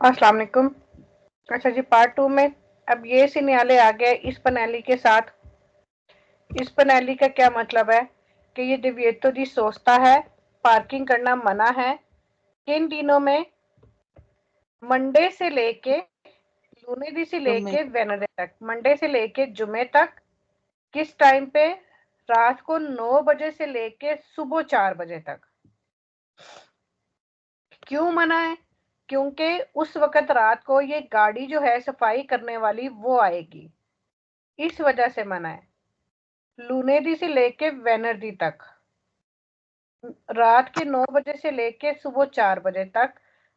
अस्सलाम वालेकुम। अच्छा जी, पार्ट 2 में अब ये सिग्नल आ गया इस प्रणाली के साथ। इस प्रणाली का क्या मतलब है कि ये दिव्येतो दी सोचता है पार्किंग करना मना है किन दिनों में, मंडे से लेके लूनेडी से जुम्मे लेके वेनसडे तक, मंडे से लेके जुमे तक। किस टाइम पे? रात को 9 बजे से लेके सुबह 4 बजे तक। क्यों मना है? क्योंकि उस वक्त रात को ये गाड़ी जो है सफाई करने वाली वो आएगी, इस वजह से मना है। लूनेडी से लेके वेनसडे तक, रात के 9 बजे से लेके सुबह 4 बजे तक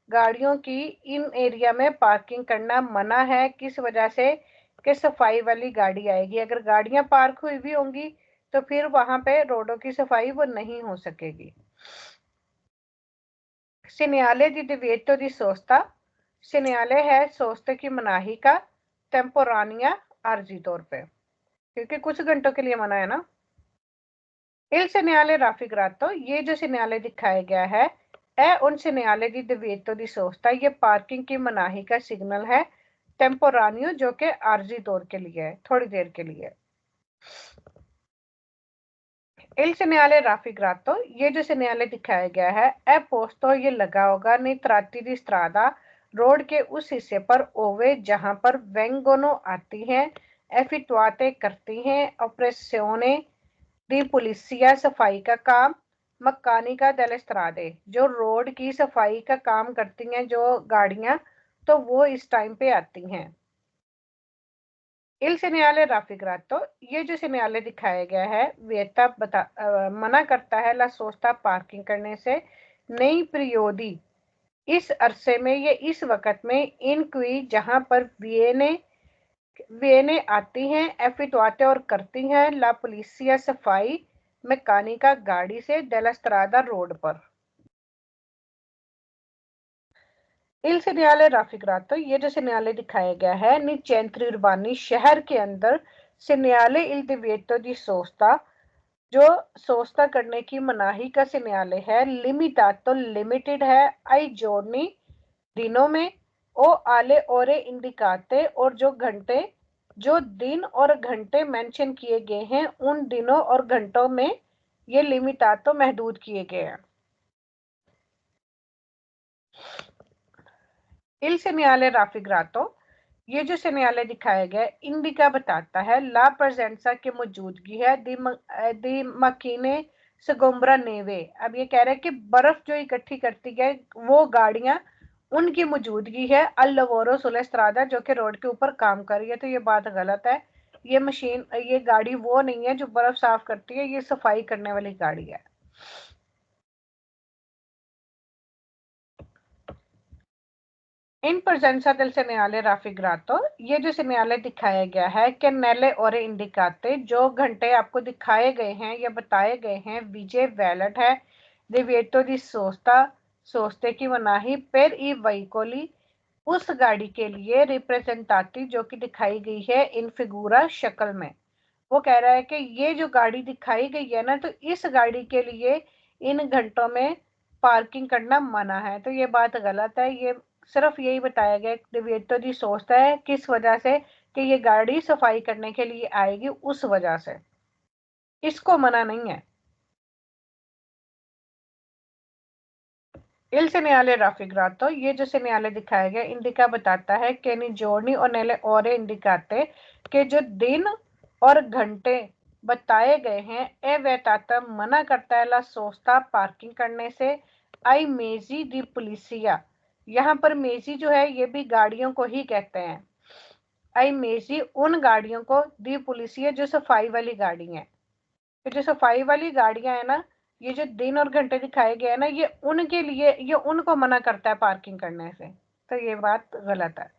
गाड़ियों की इन एरिया में पार्किंग करना मना है। किस वजह से? कि सफाई वाली गाड़ी आएगी। अगर गाड़ियां पार्क हुई भी होंगी तो फिर वहां पे रोडों की सफाई वो नहीं हो सकेगी। segnale di divieto di sosta, segnale है सोस्ते की मनाही का, टेम्पोरानिया आर्जी तौर पे, क्योंकि कुछ घंटों के लिए मना है ना। Il segnale raffigurato, ये जो segnale दिखाया गया है उन segnale di divieto di sosta, ये पार्किंग की मनाही का सिग्नल है। टेम्पोरानियो जो कि आर्जी दौर के लिए है, थोड़ी देर के लिए। Il segnale raffigurato, ये जो segnale दिखाया गया है पोस्तो, ये लगा होगा nei tratti di strada, road के उस हिस्से पर ओवे जहां पर वेंगोनो आती हैं, एफिटुआते करती हैं, ऑपरेसियोने दी पुलिसिया सफाई का काम, मकानिका डेल स्ट्राडे जो रोड की सफाई का काम करती हैं जो गाड़ियां, तो वो इस टाइम पे आती हैं। इल segnale raffigurato, ये जो segnale दिखाया गया है वेता मना करता है ला सोस्ता पार्किंग करने से। नई प्रियोदी, इस अरसे में, ये इस वक्त में, इन क्वी जहां पर वेने आती हैं, एफिटवाते और करती हैं, ला पुलिसिया सफाई मैकानिका गाड़ी से, डेलस्त्रादा रोड पर। इल segnale raffigurato, ये जो segnale दिखाया गया है नी centri urbani, शहर के अंदर, segnale il divieto di sosta, जो सोस्ता करने की मनाही का सिग्नल है। लिमिटातो लिमिटेड है, आई जोड़नी दिनों में, ओ आले ओरे इंडिकाते, और जो दिन और घंटे मेंशन किए गए हैं उन दिनों और घंटों में ये लिमिटातो महदूद किए गए हैं। इल segnale raffigurato, ये जो segnale दिखाया गया इंडिका बताता है ला प्रेजेंसा की मौजूदगी है दी मकीने सगोम्ब्रा नेवे। अब ये कह रहे हैं कि बर्फ जो इकट्ठी करती है वो गाड़ियां, उनकी मौजूदगी है अल लवोरो सुलेस्त्रादा, जो कि रोड के ऊपर काम कर रही है। तो ये बात गलत है। ये मशीन, ये गाड़ी वो नहीं है जो बर्फ साफ करती है, ये सफाई करने वाली गाड़ी है। इन presenza del segnale raffigurato, ये जो segnale दिखाया गया है कि नेले और इंडिकाते, जो घंटे आपको दिखाए गए हैं या बताए गए हैं, विजय वैलट है दिवेटो दी सोस्ता, सोस्ते की मनाही पेर ई वहीकोली, उस गाड़ी के लिए रिप्रेजेंटाटी जो कि दिखाई गई है इन फिगूरा शक्ल में। वो कह रहा है कि ये जो गाड़ी दिखाई गई है ना, तो इस गाड़ी के लिए इन घंटों में पार्किंग करना मना है। तो ये बात गलत है। ये सिर्फ यही बताया गया दिव्येतो जी सोचता है किस वजह से कि ये गाड़ी सफाई करने के लिए आएगी, उस वजह से, इसको मना नहीं है। इल segnale raffigurato, ये जो segnale दिखाया गया इंडिका बताता है कि नहीं जोड़नी और नेले और इंडिकाते के जो दिन और घंटे बताए गए हैं ए वेताता मना करता है ला सोस्ता पार्किंग करने से। आई मेजी दी पुलिसिया, यहाँ पर मेजी जो है ये भी गाड़ियों को ही कहते हैं। आई मेजी उन गाड़ियों को, दी पुलिसिया जो सफाई वाली गाड़ी है। तो जो सफाई वाली गाड़ियां है ना, ये जो दिन और घंटे दिखाए गए हैं ना, ये उनके लिए, ये उनको मना करता है पार्किंग करने से। तो ये बात गलत है।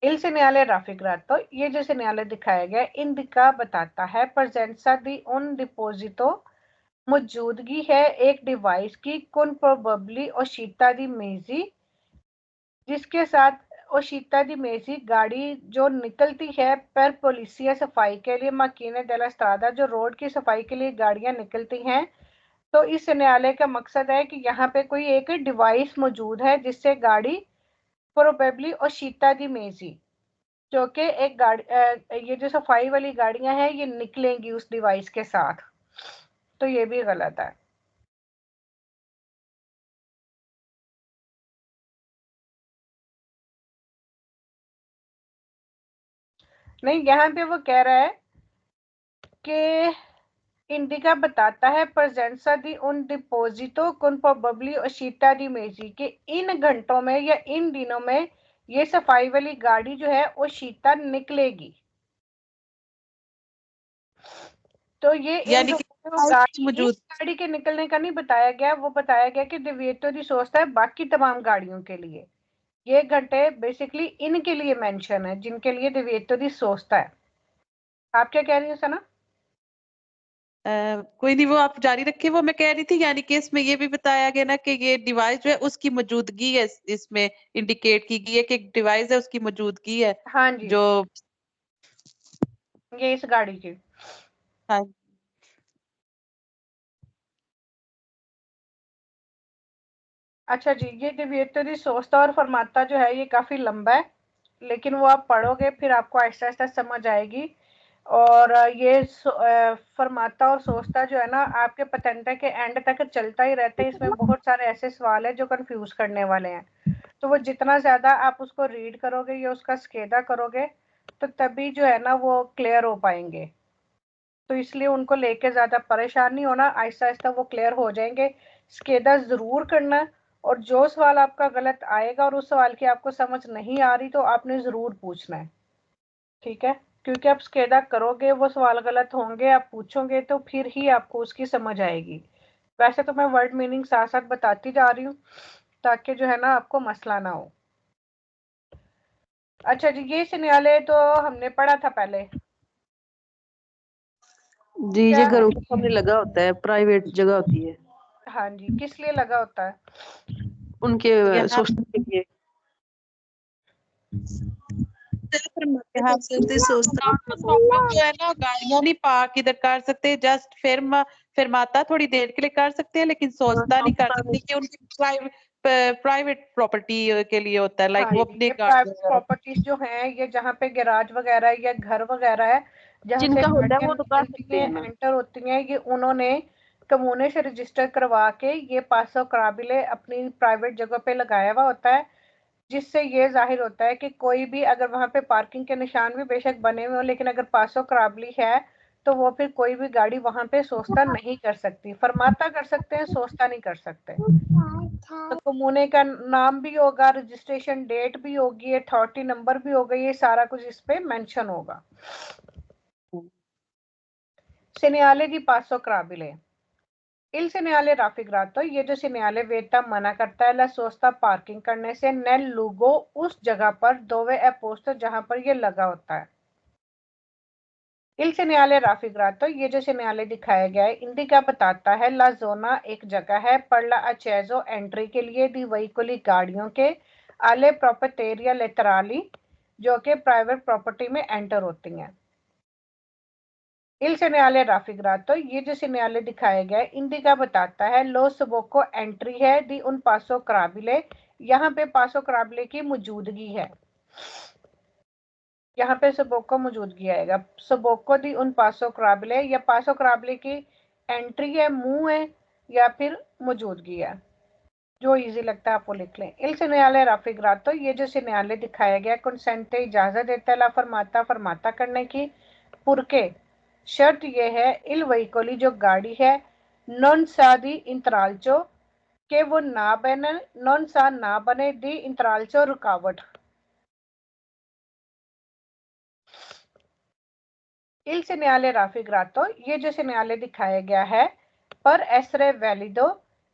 इल segnale raffigurato, ये जो segnale दिखाया गया इंडिका बताता है presenza di un डिपोजिटो, मौजूदगी है एक डिवाइस की, कुन प्रोबेबली ओशिता दी मेजी, जिसके साथ ओशिता दी मेजी गाड़ी जो निकलती है पर पुलिसिया सफाई के लिए, मकीने डेला स्ट्रादा जो रोड की सफाई के लिए गाड़ियां निकलती हैं, तो इस न्यायालय का मकसद है कि यहाँ पे कोई एक डिवाइस मौजूद है जिससे गाड़ी प्रोबेबली और शीता दी मेजी जो कि एक गाड़ी ये जो सफाई वाली गाड़ियां हैं ये निकलेंगी उस डिवाइस के साथ, तो ये भी गलत है। नहीं, यहाँ पे वो कह रहा है कि इंडिका बताता है presenza di un deposito con probably uscita di mesi कि इन घंटों में या इन दिनों में ये सफाई वाली गाड़ी जो है वो शीता निकलेगी। तो ये इन यानी कि गाड़ी इस मौजूद। गाड़ी के निकलने का नहीं बताया गया, वो बताया गया कि दिव्येतो दी सोचता है बाकी तमाम गाड़ियों के लिए। ये घंटे बेसिकली इनके लिए मेंशन है जिनके लिए दिव्येतो दी सोचता है। आप क्या कह रही हो सना? कोई नहीं, वो आप जारी रखिए। वो मैं कह रही थी यानी कि इसमें ये भी बताया गया ना कि ये डिवाइस जो है उसकी मौजूदगी है, इसमें इंडिकेट की गई है कि एक डिवाइस है उसकी मौजूदगी है हाँ जी, जो। ये इस गाड़ी की। हाँ। अच्छा जी, ये दिव्येतो दी सोचता और फरमाता जो है ये काफी लंबा है, लेकिन वो आप पढ़ोगे फिर आपको आहिस्ता आहिस्ता समझ आएगी। और ये फरमाता और सोचता जो है ना आपके पतंटा के एंड तक चलता ही रहता है। इसमें बहुत सारे ऐसे सवाल है जो कंफ्यूज करने वाले हैं, तो वो जितना ज्यादा आप उसको रीड करोगे या उसका स्केदा करोगे तो तभी जो है ना वो क्लियर हो पाएंगे। तो इसलिए उनको लेके ज्यादा परेशान नहीं होना, आहिस्ता आहिस्ता वो क्लियर हो जाएंगे। स्केदा जरूर करना, और जो सवाल आपका गलत आएगा और उस सवाल की आपको समझ नहीं आ रही तो आपने जरूर पूछना है, ठीक है? क्योंकि आप स्केदा करोगे वो सवाल गलत होंगे, आप पूछोगे तो फिर ही आपको उसकी समझ आएगी। वैसे तो मैं वर्ड मीनिंग साथ साथ बताती जा रही हूँ ताकि जो है ना आपको मसला ना हो। अच्छा जी, ये सिग्नल तो हमने पढ़ा था पहले। जी, क्या? ये घरों के सामने लगा होता है, प्राइवेट जगह होती है हाँ जी, किस लिए लगा होता है? उनके यहाँ सोचने के लिए। यहाँ जो है ना गाड़ियां नहीं पार्क इधर कर सकते, जस्ट फिरमाता थोड़ी देर के लिए कर सकते हैं, लेकिन सोचता नहीं कर सकते कि उनकी प्राइवेट प्रॉपर्टी के लिए होता है। लाइक हाँ वो जी, अपनी ये गाड़ी प्राइवेट वगैरह। प्रॉपर्टीज जो हैं ये जहाँ पे गैराज वगैरह है या घर वगैरह है जहाँ से जिनका होता है गाड़ियाँ वो तो कर निकलती सकते हैं हैं ना। एंटर होती हैं, ये उन्होंने कमूने से रजिस्टर करवा के ये पासो कराबिले अपनी प्राइवेट जगह पे लगाया हुआ होता है, जिससे ये जाहिर होता है कि कोई भी अगर वहां पे पार्किंग के निशान भी बेशक बने हुए हो लेकिन अगर पासो कराबली है तो वो फिर कोई भी गाड़ी वहां पे सोचता नहीं कर सकती। फरमाता कर सकते हैं, सोचता नहीं कर सकते। तो कमूने का नाम भी होगा, रजिस्ट्रेशन डेट भी होगी, अथॉरिटी नंबर भी होगा, ये सारा कुछ इस पे मेंशन होगा। segnale di passo crabile। il segnale raffigurato, ये जो segnale वेता मना करता है ला सोचता पार्किंग करने से nel lugo उस जगह पर dove è posto जहां पर ये लगा होता है। il segnale raffigurato, ये जो segnale दिखाया गया है इंडिका बताता है ला जोना एक जगह है पर ला accesso एंट्री के लिए दी veicoli गाड़ियों के alle proprietaria laterali जो कि प्राइवेट प्रॉपर्टी में एंटर होती हैं। il segnale raffigurato, ये जो segnale दिखाया गया है इंडिका बताता है लो सबोको एंट्री है दी उन पासो कराबिले, यहाँ पे पासो कराबिले की मौजूदगी है। यहाँ पे सबोको मौजूदगी आएगा, सबोको दी उन पासो कराबिले या पासो कराबिले की एंट्री है, मुंह है या फिर मौजूदगी है, जो इजी लगता है आपको लिख लें। इल segnale raffigurato, ये जो segnale दिखाया गया कंसेंटे इजाजत देता है ला फरमाता फरमाता करने की, पुरके शर्त ये है इल वहीकोली जो गाड़ी है नॉन सा दी इंतरालचो के वो ना बने, नॉन सा ना बने दी इंतरालचो रुकावट। इल segnale raffigurato, ये जो segnale दिखाया गया है पर essere valido,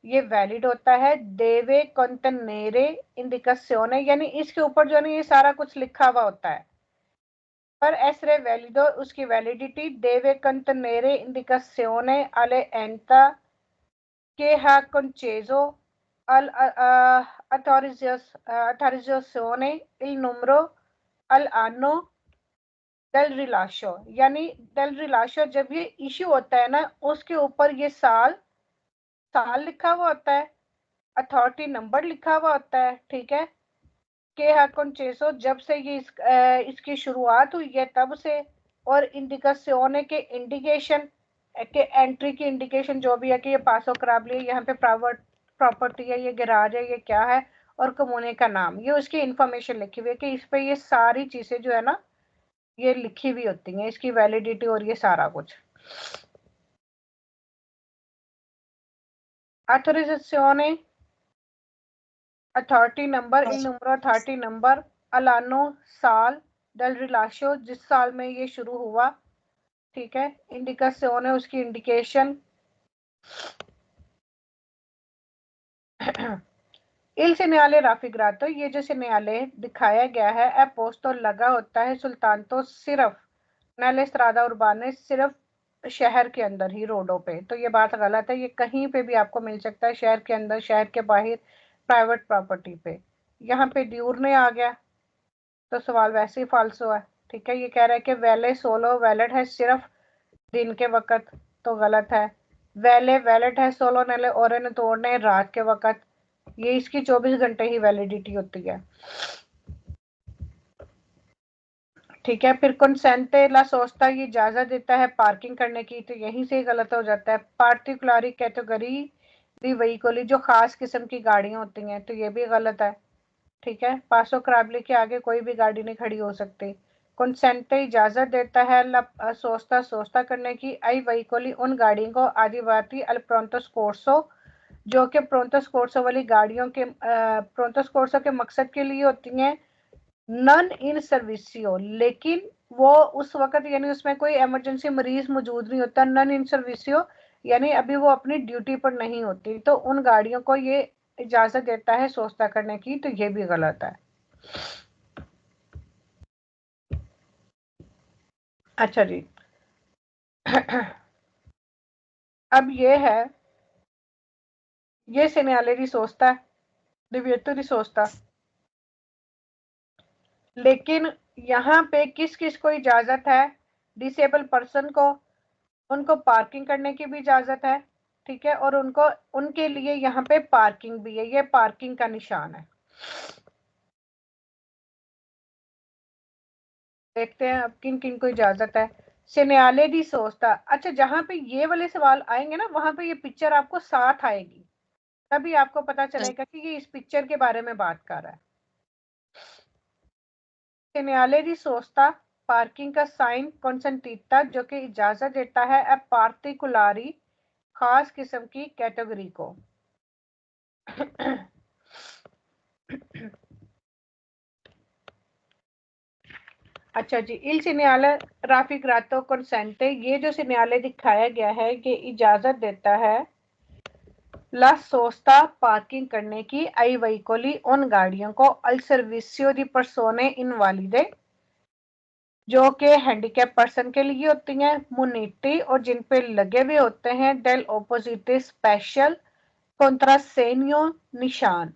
ये वैलिड होता है देवे contenere indicazione, यानी इसके ऊपर जो है ना ये सारा कुछ लिखा हुआ होता है। पर essere valido उसकी वैलिडिटी देवे contenere indicazione alle enta che ha conceso autorizzazione il numero all'anno del rilascio, यानी del rilascio जब ये इश्यू होता है ना उसके ऊपर ये साल साल लिखा हुआ होता है, अथॉरिटी नंबर लिखा हुआ होता है, ठीक है, के कंचेसो जब से ये इसकी शुरुआत हुई है तब से, और इंडिकेशन के इंडिकेशन के एंट्री की इंडिकेशन जो भी है कि ये पासो कराबली है, यहाँ पे प्राइवेट प्रॉपर्टी है, ये गैराज है, ये क्या है, और कमोने का नाम, ये उसकी इंफॉर्मेशन लिखी हुई है कि इस पे ये सारी चीजें जो है ना ये लिखी हुई होती हैं, इसकी वैलिडिटी और ये सारा कुछ। Authorization authority number, il numero authority number, अलानो साल, डेल रिलाशो जिस साल में ये शुरू हुआ, ठीक है, इंडिकेशन है उसकी इंडिकेशन। इल सेनियाले राफिग्रातो, ये जो सेनियाले दिखाया गया है अपोस्तो लगा होता है सुल्तान तो सिर्फ नैले स्त्रादा उर्बाने, सिर्फ शहर के अंदर ही रोडों पे, तो ये बात गलत है, ये कहीं पे भी आपको मिल सकता है, शहर के अंदर, शहर के बाहर, प्राइवेट प्रॉपर्टी पे। यहाँ पे ड्यूरने आ गया तो सवाल वैसे ही फाल्सो है, ठीक है। ये कह रहा है कि वैले सोलो वैलिड है सिर्फ दिन के वक्त, तो गलत है। वैले वैलिड है सोलो नेले और तोड़ने रात के वक्त, ये इसकी 24 घंटे ही वैलिडिटी होती है, ठीक है। फिर कंसेंटे ला सोचता ये इजाजत देता है पार्किंग करने की, तो यहीं से गलत हो जाता है। पार्टिकुलरी कैटेगरी दी व्हीकल, जो खास किस्म की गाड़ियां होती हैं, तो ये भी गलत है, ठीक है। पासो कराबली के आगे कोई भी गाड़ी नहीं खड़ी हो सकती। कंसेंटे इजाजत देता है सोचता सोचता करने की, आई व्हीकली उन गाड़ियों को आदिवासी अल प्रोंटोस कोर्सो, जो कि प्रोंटोस कोर्सो वाली गाड़ियों के प्रोंटोस कोर्सो के मकसद के लिए होती हैं। नन इन सर्विसियो, लेकिन वो उस वक्त यानी उसमें कोई इमरजेंसी मरीज मौजूद नहीं होता। नन इन सर्विसियो यानी अभी वो अपनी ड्यूटी पर नहीं होती, तो उन गाड़ियों को ये इजाजत देता है सोचता करने की, तो ये भी गलत है। अच्छा जी। अब ये है, ये सेनियाले दी सोचता है, दिव्यत्व दी सोचता, लेकिन यहाँ पे किस किस को इजाजत है? डिसेबल पर्सन को, उनको पार्किंग करने की भी इजाजत है, ठीक है, और उनको उनके लिए यहाँ पे पार्किंग भी है, ये पार्किंग का निशान है। देखते हैं अब किन किन को इजाजत है। सेनियाले दी सोचता, अच्छा जहां पे ये वाले सवाल आएंगे ना वहां पे ये पिक्चर आपको साथ आएगी, तभी आपको पता चलेगा कि ये इस पिक्चर के बारे में बात कर रहा है। सेनियाले दी सोचता पार्किंग का साइन कॉन्सेंटीता, जो कि इजाजत देता है अब पार्टिकुलरी खास किस्म की कैटेगरी को। अच्छा जी, इल सिन्याले राफिक रातो कंसेंटे, ये जो सिन्याले दिखाया गया है ये इजाजत देता है ला सोस्ता पार्किंग करने की, आई वहीकोली उन गाड़ियों को, अल सर्विसियो दी परसोने इनवालिदे, जो कि हैंडीकैप पर्सन के लिए होती हैं, मुनिटी और जिन पे लगे हुए होते हैं, डेल ओपोजिटे स्पेशल कॉन्ट्रासेनियो निशान,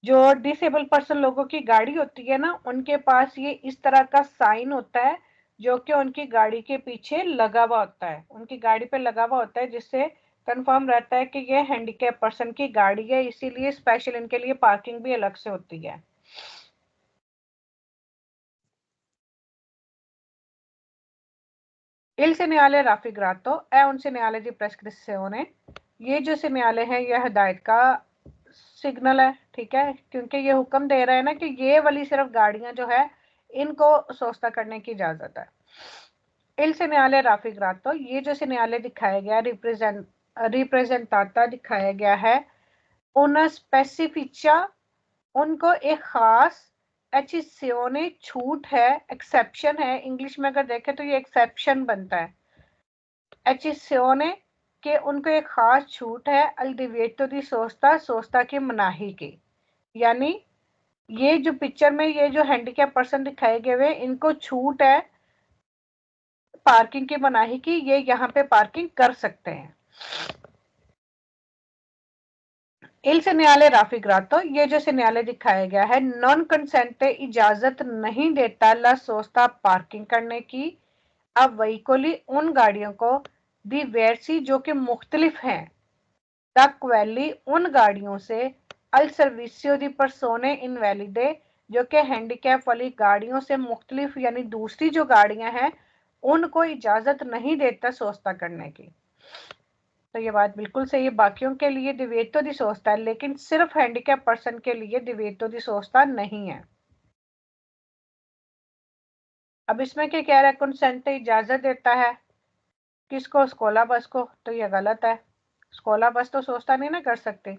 जो डिसेबल पर्सन लोगों की गाड़ी होती है ना उनके पास ये इस तरह का साइन होता है, जो कि उनकी गाड़ी के पीछे लगा हुआ होता है, उनकी गाड़ी पे लगा हुआ होता है, जिससे कंफर्म रहता है कि ये हैंडीकैप पर्सन की गाड़ी है, इसीलिए स्पेशल इनके लिए पार्किंग भी अलग से होती है। Il segnale raffigurato è un segnale di prescrizione, ये जो सेनियाले हैं ये हिदायत का सिग्नल है, ठीक है, क्योंकि ये हुक्म दे रहे हैं ना कि ये वाली सिर्फ गाड़ियां जो है इनको सोस्ता करने की इजाजत है। इल सेनियाले राफिग्रातो, ये जो सेनियाले दिखाया गया रिप्रेजेंटाता दिखाया गया है, उन स्पेसिफिचा, उनको एक खास एचिसियोने छूट है, एक्सेप्शन है, इंग्लिश में अगर देखें तो ये एक्सेप्शन बनता है, एचिसियोने के उनको एक खास छूट है, अल्डिवेटो दी सोस्ता, सोस्ता की मनाही की, यानी ये जो पिक्चर में ये जो हैंडीकैप पर्सन दिखाए गए हुए इनको छूट है पार्किंग की मनाही की, ये यहाँ पे पार्किंग कर सकते हैं। इल सेनियाले राफिग्रातो, ये जो सेनियाले दिखाया गया है, नॉन कंसेंटे इजाजत नहीं देता ला सोस्ता पार्किंग करने की, अब वहीकोली उन गाड़ियों को दी वेरसी जो कि मुख्तलिफ हैं, द क्वेली उन गाड़ियों से अल सर्विसियो दी परसोने इनवैलिडे जो कि हैंडीकैप वाली गाड़ियों से मुख्तलिफ यानी दूसरी जो गाड़ियां हैं उनको इजाजत नहीं देता सोस्ता करने की। तो ये बात बिल्कुल सही है, बाकियों के लिए दिवेतो दी सोस्ता है लेकिन सिर्फ हैंडीकैप पर्सन के लिए दिवेतो दी सोस्ता नहीं है। अब इसमें क्या कह रहा है, कंसेंट इजाजत देता है किसको, स्कोला बस को, तो ये गलत है, स्कोला बस तो सोचता नहीं ना कर सकते।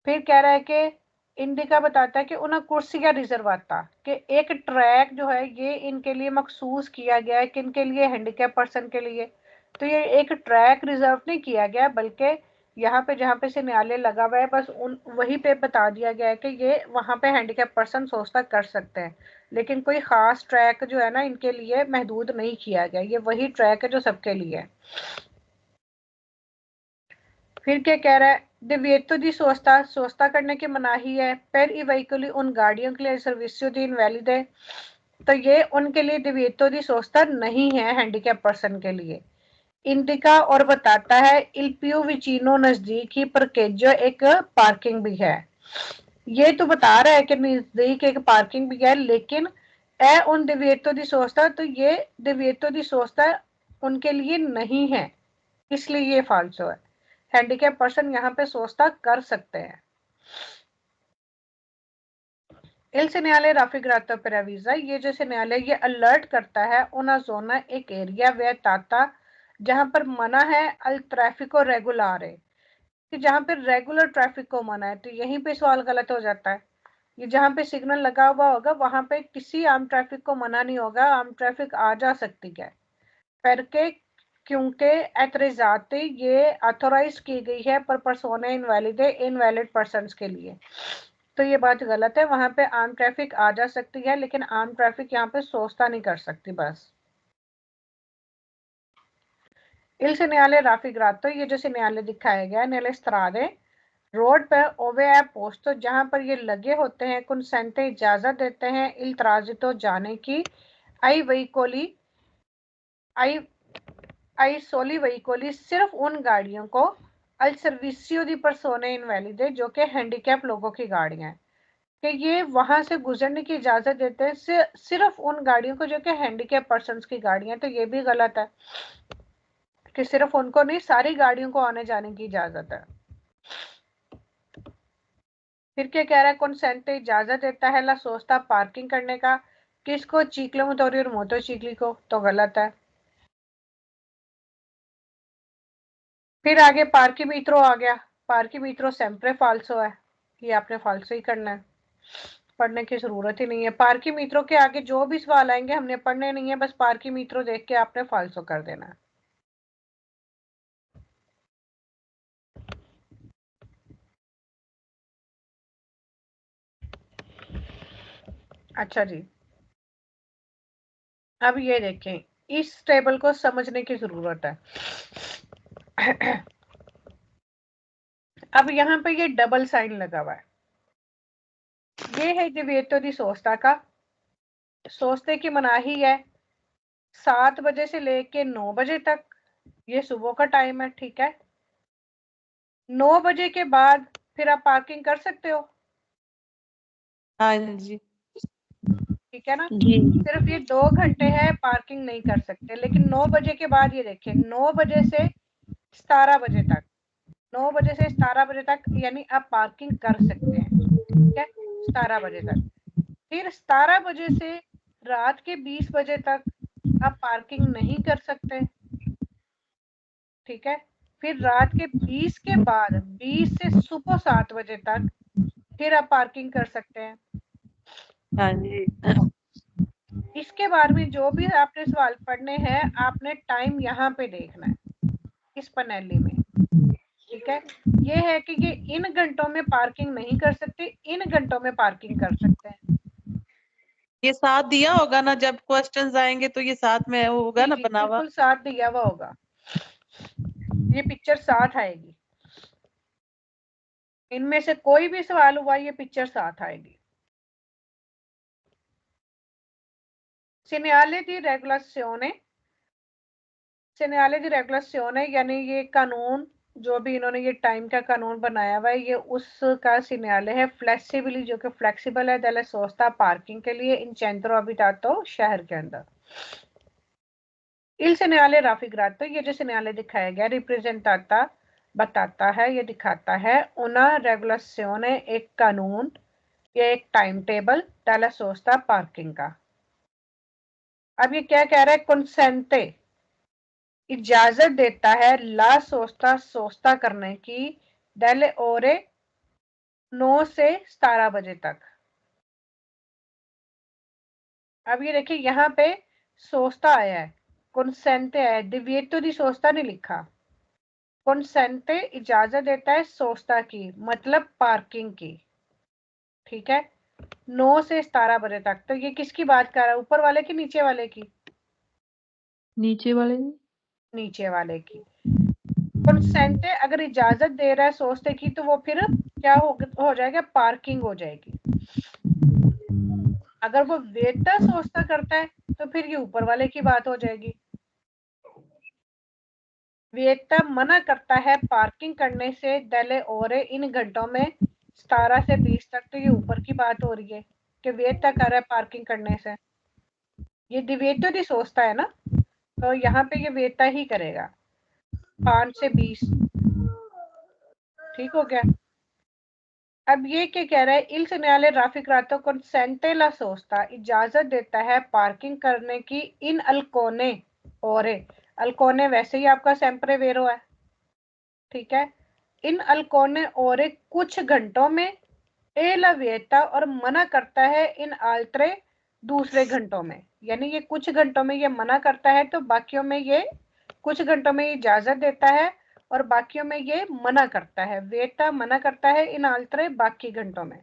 फिर कह रहा है कि इंडिका बताता है कि उन्हें कुर्सियां रिजर्व आता कि एक ट्रैक जो है ये इनके लिए मखसूस किया गया है, किनके लिए, हैंडीकैप पर्सन के लिए। तो ये एक ट्रैक रिजर्व नहीं किया गया बल्कि यहाँ पे जहाँ पे से न्यायालय लगा हुआ है बस उन वहीं पे बता दिया गया है कि ये वहाँ पे हैंडीकैप पर्सन सोचता कर सकते हैं, लेकिन कोई खास ट्रैक जो है ना इनके लिए महदूद नहीं किया गया, ये वही ट्रैक है जो सबके लिए है। फिर क्या कह रहा है, दिव्येतो दी सोस्ता सोस्ता करने की मनाही है पर ई वहीकली उन गाड़ियों के लिए सर्विसियो दी इनवैलिड है, तो ये उनके लिए दिव्येतो दी सोस्ता नहीं है हैंडीकैप पर्सन के लिए। इंडिका और बताता है इल पियो विचिनो नजदीक ही परकेजो एक पार्किंग भी है, ये तो बता रहा है कि नजदीक एक पार्किंग भी है लेकिन ए उन दिव्येतो दी सोस्ता, तो ये दिव्येतो दी सोस्ता उनके लिए नहीं है, इसलिए ये फाल्सो है, हैंडीकैप पर्सन यहाँ पे सोचता कर सकते हैं। इल न्यायालय राफिग्रातो पेरावीजा, ये जैसे न्यायालय ये अलर्ट करता है उना जोना एक एरिया वे ताता जहां पर मना है अल ट्रैफिको रेगुलार है, कि जहां पर रेगुलर ट्रैफिक को मना है, तो यहीं पे सवाल गलत हो जाता है। ये जहां पे सिग्नल लगा हुआ होगा वहां पे किसी आम ट्रैफिक को मना नहीं होगा, आम ट्रैफिक आ जा सकती है करके, क्योंकि एतराजात ये ऑथोराइज की गई है पर पर्सोने इनवैलिड इनवैलिड पर्सन के लिए, तो ये बात गलत है, वहां पे आम ट्रैफिक आ जा सकती है लेकिन आम ट्रैफिक यहाँ पे सोचता नहीं कर सकती बस। इल न्यायालय राफिग्रातो, ये जो न्यायालय दिखाया गया न्यायालय स्त्रादे रोड पर ओवे ऐप पोस्ट जहां पर ये लगे होते हैं कंसेंटे इजाजत देते हैं इल ट्रांजिटो जाने की, आई वहीकोली आई आई सोली वहीकोली सिर्फ उन गाड़ियों को अल सर्विसियो दी परसोने इनवैलिडे जो कि हैंडीकैप लोगों की गाड़ियां हैं, कि ये वहां से गुजरने की इजाजत देते हैं सिर्फ उन गाड़ियों को जो कि हैंडीकैप पर्सन्स की गाड़ियां, तो ये भी गलत है कि सिर्फ उनको नहीं सारी गाड़ियों को आने जाने की इजाजत है। फिर क्या कह रहा है, कंसेंट इजाजत देता है ला सोचता पार्किंग करने का, किसको, चीकलो मोटोरी और मोटोचिकली को, तो गलत है। फिर आगे पार्की मीत्रो आ गया, पार्की मीत्रो सेम्प्रे फाल्सो है, ये आपने फाल्सो ही करना है, पढ़ने की जरूरत ही नहीं है। पार्की मीत्रो के आगे जो भी सवाल आएंगे हमने पढ़ने नहीं है, बस पार्की मीत्रो देख के आपने फाल्सो कर देना है। अच्छा जी, अब ये देखें, इस टेबल को समझने की जरूरत है। अब यहाँ पे ये डबल साइन लगा हुआ है, ये है दिव्येतो दी सोस्ता का, सोचते की मनाही है 7 बजे से लेके 9 बजे तक, ये सुबह का टाइम है, ठीक है। 9 बजे के बाद फिर आप पार्किंग कर सकते हो, हाँ जी ठीक है ना, जी सिर्फ ये 2 घंटे है पार्किंग नहीं कर सकते, लेकिन 9 बजे के बाद ये देखिए 9 बजे से 17 बजे तक, 9 बजे से 17 बजे तक यानी आप पार्किंग कर सकते हैं, ठीक है, 17 बजे तक। फिर 17 बजे से रात के 20 बजे तक आप पार्किंग नहीं कर सकते, ठीक है। फिर रात के 20 के बाद 20 से सुबह 7 बजे तक फिर आप पार्किंग कर सकते हैं। हाँ जी इसके बारे में जो भी आपने सवाल पढ़ने हैं आपने टाइम यहाँ पे देखना है इस पनेली में, ठीक है। ये है कि ये इन घंटों में पार्किंग नहीं कर सकते, इन घंटों में पार्किंग कर सकते हैं। ये साथ दिया होगा ना, जब क्वेश्चंस आएंगे तो ये साथ में होगा जी ना जी बना हुआ। बिल्कुल साथ दिया हुआ होगा, ये पिक्चर साथ आएगी, इनमें से कोई भी सवाल हुआ ये पिक्चर साथ आएगी। सेनियाले दी रेगुलाzione, सेनियाले दी रेगुलाzione यानी ये कानून जो भी इन्होंने ये टाइम का कानून बनाया हुआ है ये उसका सिग्नाले है फ्लेक्सिबली, जो कि फ्लेक्सिबल है delle sosta पार्किंग के लिए इन centro abitato शहर के अंदर। Il segnale raffigurato, ये जो सिग्नाले दिखाया गया रिप्रेजेंटाता बताता है, ये दिखाता है una regolazione, एक कानून या एक time table della sosta parking का। अब ये क्या कह रहा है, consente इजाजत देता है ला सोस्ता सोस्ता करने की डेले ओरे 9 से 17 बजे तक। अब ये देखिए यहाँ पे सोस्ता आया है, कंसेंटे आया है, डिविएटो दी सोस्ता नहीं लिखा। कंसेंटे इजाजत देता है सोस्ता की, मतलब पार्किंग की, ठीक है, 9 से 17 बजे तक। तो ये किसकी बात कर रहा है, ऊपर वाले की नीचे वाले की? नीचे वाले नीचे वाले की। कंसेंट अगर इजाजत दे रहा है सोचते की, तो वो फिर क्या हो जाएगा, पार्किंग हो जाएगी। अगर वो वेता सोचता करता है तो फिर ये ऊपर वाले की बात हो जाएगी। वेता मना करता है पार्किंग करने से डेले ओरे इन घंटों में 17 से 20 तक, तो ये ऊपर की बात हो रही है कि वेता कर रहा है पार्किंग करने से। ये दिवेतो दी सोचता है ना, तो यहाँ पे ये वेता ही करेगा 5 से 20, ठीक हो गया। अब ये क्या कह रहा है, इल segnale raffigurato consente la sosta, इजाजत देता है पार्किंग करने की इन अल्कोने ओरे, अल्कोने वैसे ही आपका sempre vero है, ठीक है, इन अल्कोने ओरे कुछ घंटों में ए la vieta और मना करता है इन altre दूसरे घंटों में, यानी ये कुछ घंटों में ये मना करता है, तो बाकियों में ये कुछ घंटों में इजाजत देता है और बाकियों में ये मना करता है। वेता मना करता है इन आल्तरे बाकी घंटों में।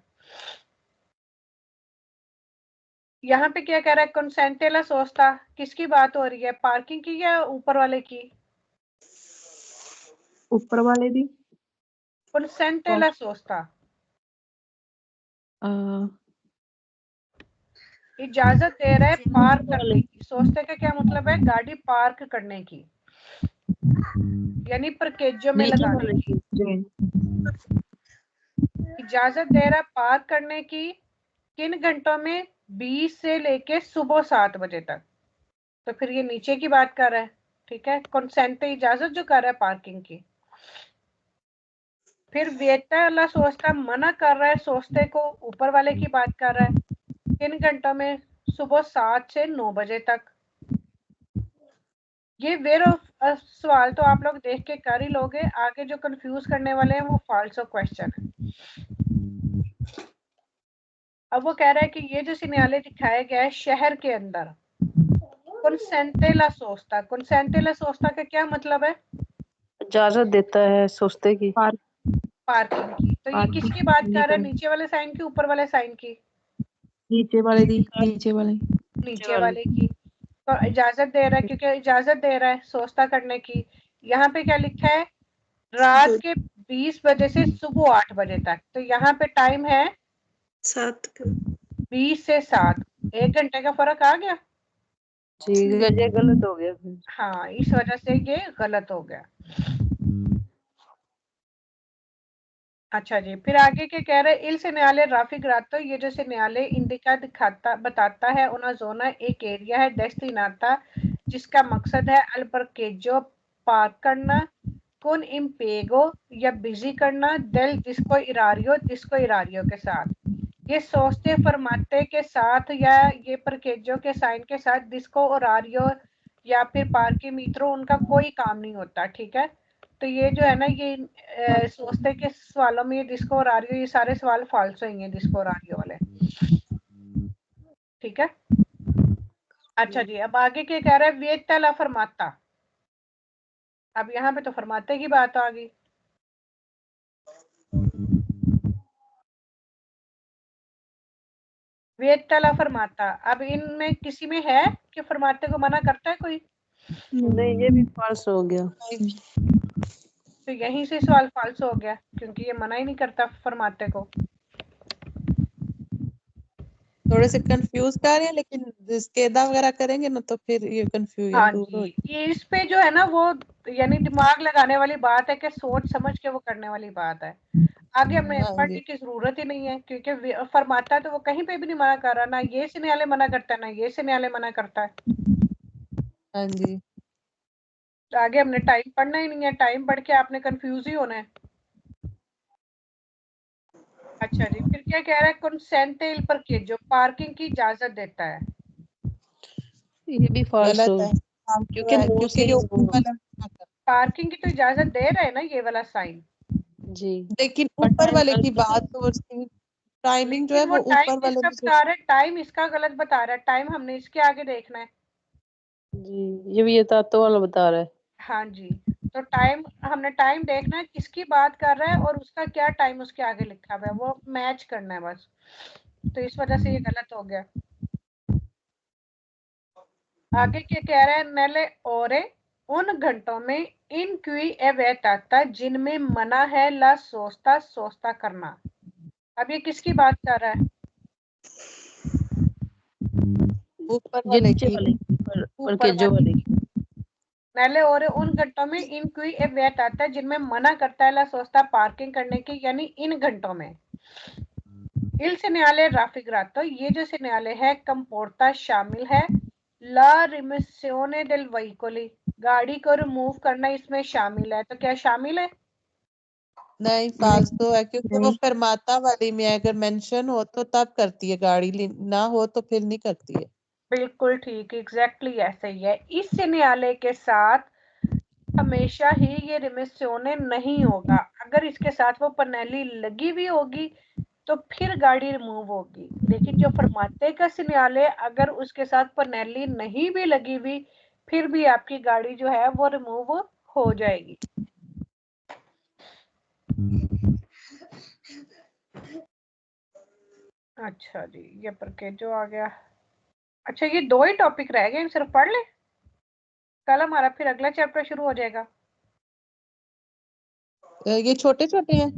यहाँ पे क्या कह रहा है, कंसेंटेला सोस्ता, किसकी बात हो रही है, पार्किंग की या ऊपर वाले की? ऊपर वाले दी कंसेंटेला सोस्ता इजाजत दे रहा है पार्क करने की। सोचते का क्या मतलब है, गाड़ी पार्क करने की, यानी परकेजो में लगाने की। इजाजत दे रहा है पार्क करने की किन घंटों में, 20 से लेके सुबह 7 बजे तक। तो फिर ये नीचे की बात कर रहा है, ठीक है, कंसेंटे इजाजत जो कर रहा है पार्किंग की। फिर वेता वाला सोचता मना कर रहा है सोचते को, ऊपर वाले की बात कर रहा है किन घंटों में, सुबह 7 से 9 बजे तक। ये वेरो सवाल तो आप लोग देख के कर ही लोगे, आगे जो कंफ्यूज करने वाले हैं वो फाल्सो क्वेश्चन है। अब वो कह रहा है कि ये जो सिग्नाले दिखाया गया है शहर के अंदर, कंसेंटे ला सोस्ता, कंसेंटे ला सोस्ता का क्या मतलब है, इजाजत देता है सोचते की, पार्किंग की। तो ये किसकी बात कर रहा है, नीचे वाले साइन की ऊपर वाले साइन की? नीचे वाले दी, नीचे वाले नीचे वाले की। तो इजाजत दे रहा है, क्योंकि इजाजत दे रहा है सोस्ता करने की। यहाँ पे क्या लिखा है, रात के 20 बजे से सुबह 8 बजे तक। तो यहाँ पे टाइम है 20 से 7, 1 घंटे का फर्क आ गया। ठीक है, ये गलत हो गया फिर। हाँ, इस वजह से ये गलत हो गया। अच्छा जी, फिर आगे क्या कह रहे हैं, इल segnale raffigurato, ये जो segnale indica दिखाता बताता है una zona, एक एरिया है destinata जिसका मकसद है al parcheggio पार्क करना, con impiego या बिजी करना, del disco irario के साथ। ये सोचते फरमाते के साथ या ये परकेजो के साइन के साथ डिस्को orario या फिर parquímetro उनका कोई काम नहीं होता, ठीक है। तो ये जो है ना, ये सोचते के सवालों में ये डिस्को orario, ये सारे सवाल फाल्स होंगे डिस्को orario वाले, ठीक है। अच्छा जी, अब आगे क्या कह रहा है, विeta la fermata। अब यहाँ पे तो फरमाते की बात आ गई। विeta la fermata, अब इनमें किसी में है कि फरमाते को मना करता है कोई? नहीं, ये भी फाल्स हो गया। तो यहीं से सवाल फाल्स हो गया, क्योंकि ये मना ही नहीं करता फरमाते को। थोड़े से कंफ्यूज कर रहे हैं, लेकिन स्केदा वगैरह करेंगे ना तो फिर ये कंफ्यूजन हाँ दूर हो जी, ये इस पे जो है ना वो यानी दिमाग लगाने वाली बात है कि सोच समझ के वो करने वाली बात है। आगे हमें पढ़ने की जरूरत ही नहीं है, क्योंकि फरमाता तो वो कहीं पे भी नहीं मना कर रहा, ना ये से न्यायालय मना करता है, ना ये से न्यायालय मना करता है। हाँ जी। आगे हमने टाइम पढ़ना ही नहीं है, टाइम पढ़ के आपने कंफ्यूज ही होना है। अच्छा जी, फिर क्या कह रहा है, कंसेंट पर के जो पार्किंग की इजाजत देता है, ये भी फॉल्स हो, गलत है क्योंकि क्योंकि ये ऊपर वाला पार्किंग की तो इजाजत दे रहे हैं ना ये वाला साइन। जी, लेकिन ऊपर वाले की बात तो उसकी टाइमिंग जो है लेकिन वो वो टाइम ऊपर वाले इसका में बता रहा है, टाइम इसका गलत बता रहा है, टाइम हमने इसके आगे देखना है। जी, ये भी ये तातो वाला बता रहा है। हाँ जी, तो टाइम हमने टाइम देखना है किसकी बात कर रहा है और उसका क्या टाइम उसके आगे लिखा हुआ है, वो मैच करना है बस। तो इस वजह से ये गलत हो गया। आगे क्या कह रहा है, नेले ओरे उन घंटों में इन क्वी एवेताता जिनमें मना है ला सोचता सोचता करना। अब ये किसकी बात कर रहा है, ऊपर ये वाले नीचे की वाले पर ऊपर के जो वाले वाले की। नेले ओरे उन घंटों में इन क्वी एवेताता जिनमें मना करता है ला सोचता पार्किंग करने की, यानी इन घंटों में। इल से न्यायालय राफिग्रातो, ये जो से न्यायालय है कंपोर्टा शामिल है। ला रिमिसियोने डेल वेहिकोली, गाड़ी को रिमूव करना इसमें शामिल है। तो क्या शामिल है, नहीं फाल्स तो है क्योंकि वो फरमाता वाली में अगर मेंशन हो तो तब करती है गाड़ी, ना हो तो फिर नहीं करती है। बिल्कुल ठीक, एग्जैक्टली ऐसे ही है। इस न्यायालय के साथ हमेशा ही ये रिमिसियोने नहीं होगा, अगर इसके साथ वो पनेली लगी भी होगी तो फिर गाड़ी रिमूव होगी। लेकिन जो फरमाते का न्यायालय, अगर उसके साथ पनेली नहीं भी लगी हुई फिर भी आपकी गाड़ी जो है वो रिमूव हो जाएगी। अच्छा जी, ये पर के जो आ गया। अच्छा, ये दो ही टॉपिक रह गए, सिर्फ पढ़ ले, कल हमारा फिर अगला चैप्टर शुरू हो जाएगा। ये छोटे छोटे हैं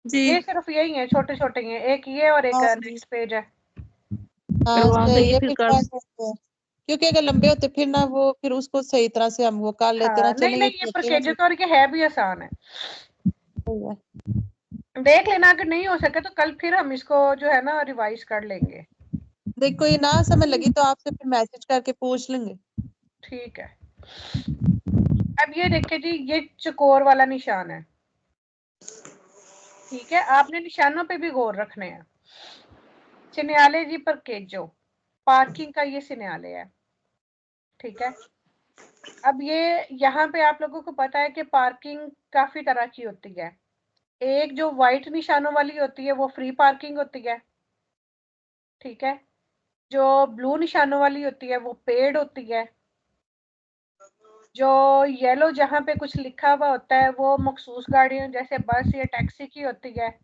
जी। ये सिर्फ यही है, छोटे छोटे हैं, एक ये और एक हाँ नेक्स्ट पेज है। करवा देंगे ये फिर फिर कल। कर सकते हैं क्योंकि अगर लंबे होते फिर ना वो फिर उसको सही तरह से हम वो कर लेते ना, हाँ, नहीं चले ये नहीं, ये पर छोटे के जो और के है भी आसान है, हैं। देख लेना, अगर नहीं हो सके तो कल फिर हम इसको जो है ना रिवाइज कर लेंगे। देखो ये ना समझ लगी तो आपसे फिर मैसेज करके पूछ लेंगे। ठीक है। अब ये देखिए जी, ये चकोर वाला निशान है, ठीक है, आपने निशानों पे भी गौर रखने हैं। सिन्याले जी पर केजो, पार्किंग का ये सिन्याले है, ठीक है। अब ये यहाँ पे आप लोगों को पता है कि पार्किंग काफी तरह की होती है। एक जो व्हाइट निशानों वाली होती है वो फ्री पार्किंग होती है, ठीक है। जो ब्लू निशानों वाली होती है वो पेड होती है। जो येलो जहाँ पे कुछ लिखा हुआ होता है वो मखसूस गाड़ियों जैसे बस या टैक्सी की होती है,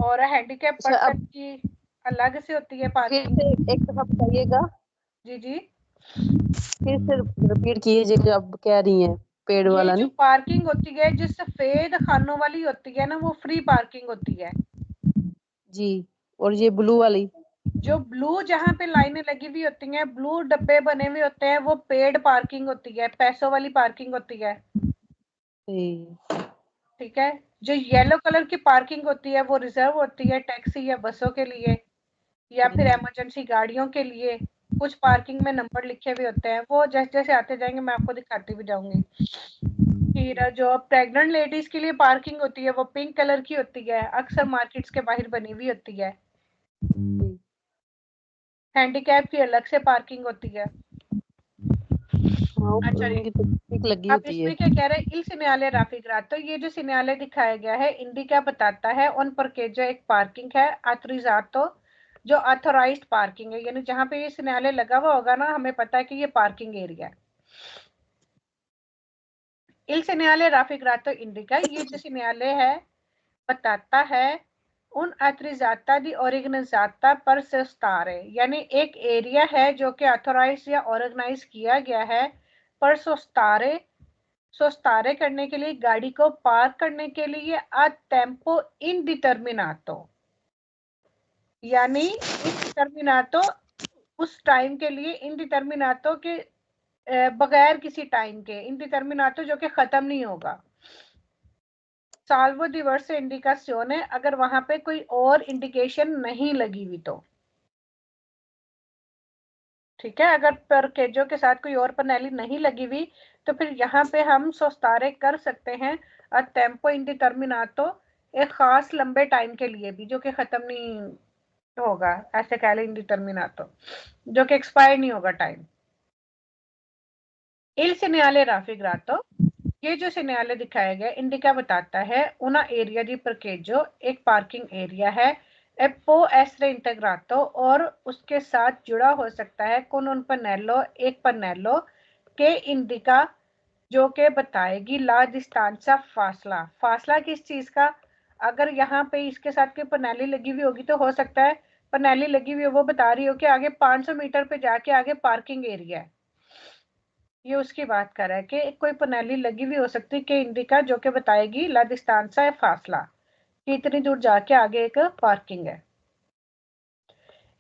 और हैंडीकैप अच्छा, पर्सन अब की अलग से होती है फिर पार्किंग। से एक दफा बताइएगा, जी जी, फिर से रिपीट कीजिए जो आप कह रही हैं, पेड़ ये वाला जो नहीं। पार्किंग होती है जो सफेद खानों वाली होती है ना वो फ्री पार्किंग होती है। जी, और ये ब्लू वाली। जो ब्लू जहाँ पे लाइनें लगी हुई होती हैं, ब्लू डब्बे बने हुए होते हैं, वो पेड पार्किंग होती है, पैसों वाली पार्किंग होती है, ठीक। ठीक है। जो येलो कलर की पार्किंग होती है वो रिजर्व होती है टैक्सी या बसों के लिए, या फिर इमरजेंसी गाड़ियों के लिए। कुछ पार्किंग में नंबर लिखे हुए होते हैं, वो जैसे जैसे आते जाएंगे मैं आपको दिखाती भी जाऊंगी। फिर जो प्रेग्नेंट लेडीज के लिए पार्किंग होती है वो पिंक कलर की होती है, अक्सर मार्केट्स के बाहर बनी हुई होती है। हैंडीकैप की अलग से पार्किंग होती है। हाँ, अच्छा जी, उनकी तो टिक लगी अब होती है। इसमें क्या कह रहे हैं, इल सिन्याले राफिग्रात, तो ये जो सिन्याले दिखाया गया है इंडी क्या बताता है, उन पर के जो एक पार्किंग है अथोरिजातो, जो अथोराइज्ड पार्किंग है, यानी जहां पे ये सिन्याले लगा हुआ होगा ना हमें पता है कि ये पार्किंग एरिया है। इल सिन्याले राफिग्रातो इंडिका, ये जो सिन्याले है बताता है उन अथोरिजाता दी ऑर्गेनाइजाता पर सोस्तारे, यानी एक एरिया है जो कि अथोराइज या ऑर्गेनाइज किया गया है पर सोस्तारे करने के लिए, गाड़ी को पार्क करने के लिए आ टेम्पो इनडिटर्मिनातो, यानी इनडिटर्मिनातो उस टाइम के लिए, इनडिटर्मिनातो के बगैर किसी टाइम के, इंडिटर्मिनातो जो कि खत्म नहीं होगा। साल्वो diverse इंडिकाzione, अगर वहां पे कोई और इंडिकेशन नहीं लगी हुई तो, ठीक है। अगर परकेजो के साथ कोई और पनेली नहीं लगी हुई तो फिर यहाँ पे हम सोस्तारे कर सकते हैं अ टेम्पो इंडिटर्मिनातो, एक खास लंबे टाइम के लिए भी, जो कि खत्म नहीं होगा, ऐसे कह लें इंडिटर्मिनातो, जो कि एक्सपायर नहीं होगा टाइम। इल सेgnale raffigurato, ये जो सेgnale दिखाया गया इंडिका बताता है una एरिया दी parcheggio, एक पार्किंग एरिया है। e può essere integrato, और उसके साथ जुड़ा हो सकता है con un pannello, एक पन्नेलो के इंडिका, जो के बताएगी ला डिस्टेंसा, फासला। फासला किस चीज का, अगर यहाँ पे इसके साथ कोई पनेली लगी हुई होगी तो हो सकता है पनेली लगी हुई हो वो बता रही हो कि आगे 500 मीटर पे जाके आगे पार्किंग एरिया है, ये उसकी बात कर रहा है कि कोई पनेली लगी हुई हो सकती है कि इंडिका, जो कि बताएगी ला डिस्टेंसा है, फासला, कि इतनी दूर जाके आगे एक पार्किंग है।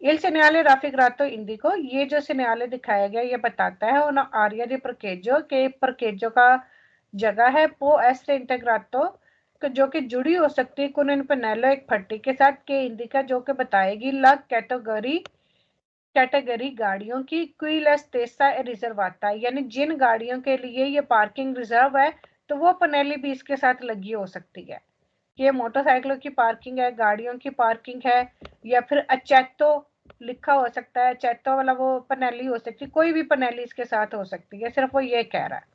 Il segnale raffigurato indico, ये जो segnale दिखाया गया ये बताता है उन आरिया दी parcheggio, के parcheggio का जगह है può essere integrato, जो कि जुड़ी हो सकती है con un pannello, एक फट्टी के साथ, के इंडिका, जो कि बताएगी ला कैटेगरी गाड़ियों की क्वी ला स्पेसा रिजर्वाता, यानी जिन गाड़ियों के लिए ये पार्किंग रिजर्व है तो वो पनेली भी इसके साथ लगी हो सकती है। ये मोटरसाइकिलों की पार्किंग है, गाड़ियों की पार्किंग है, या फिर अचेतो लिखा हो सकता है, अचेतो वाला वो पनेली हो सकती है, कोई भी पनेली इसके साथ हो सकती है, सिर्फ वो ये कह रहा है।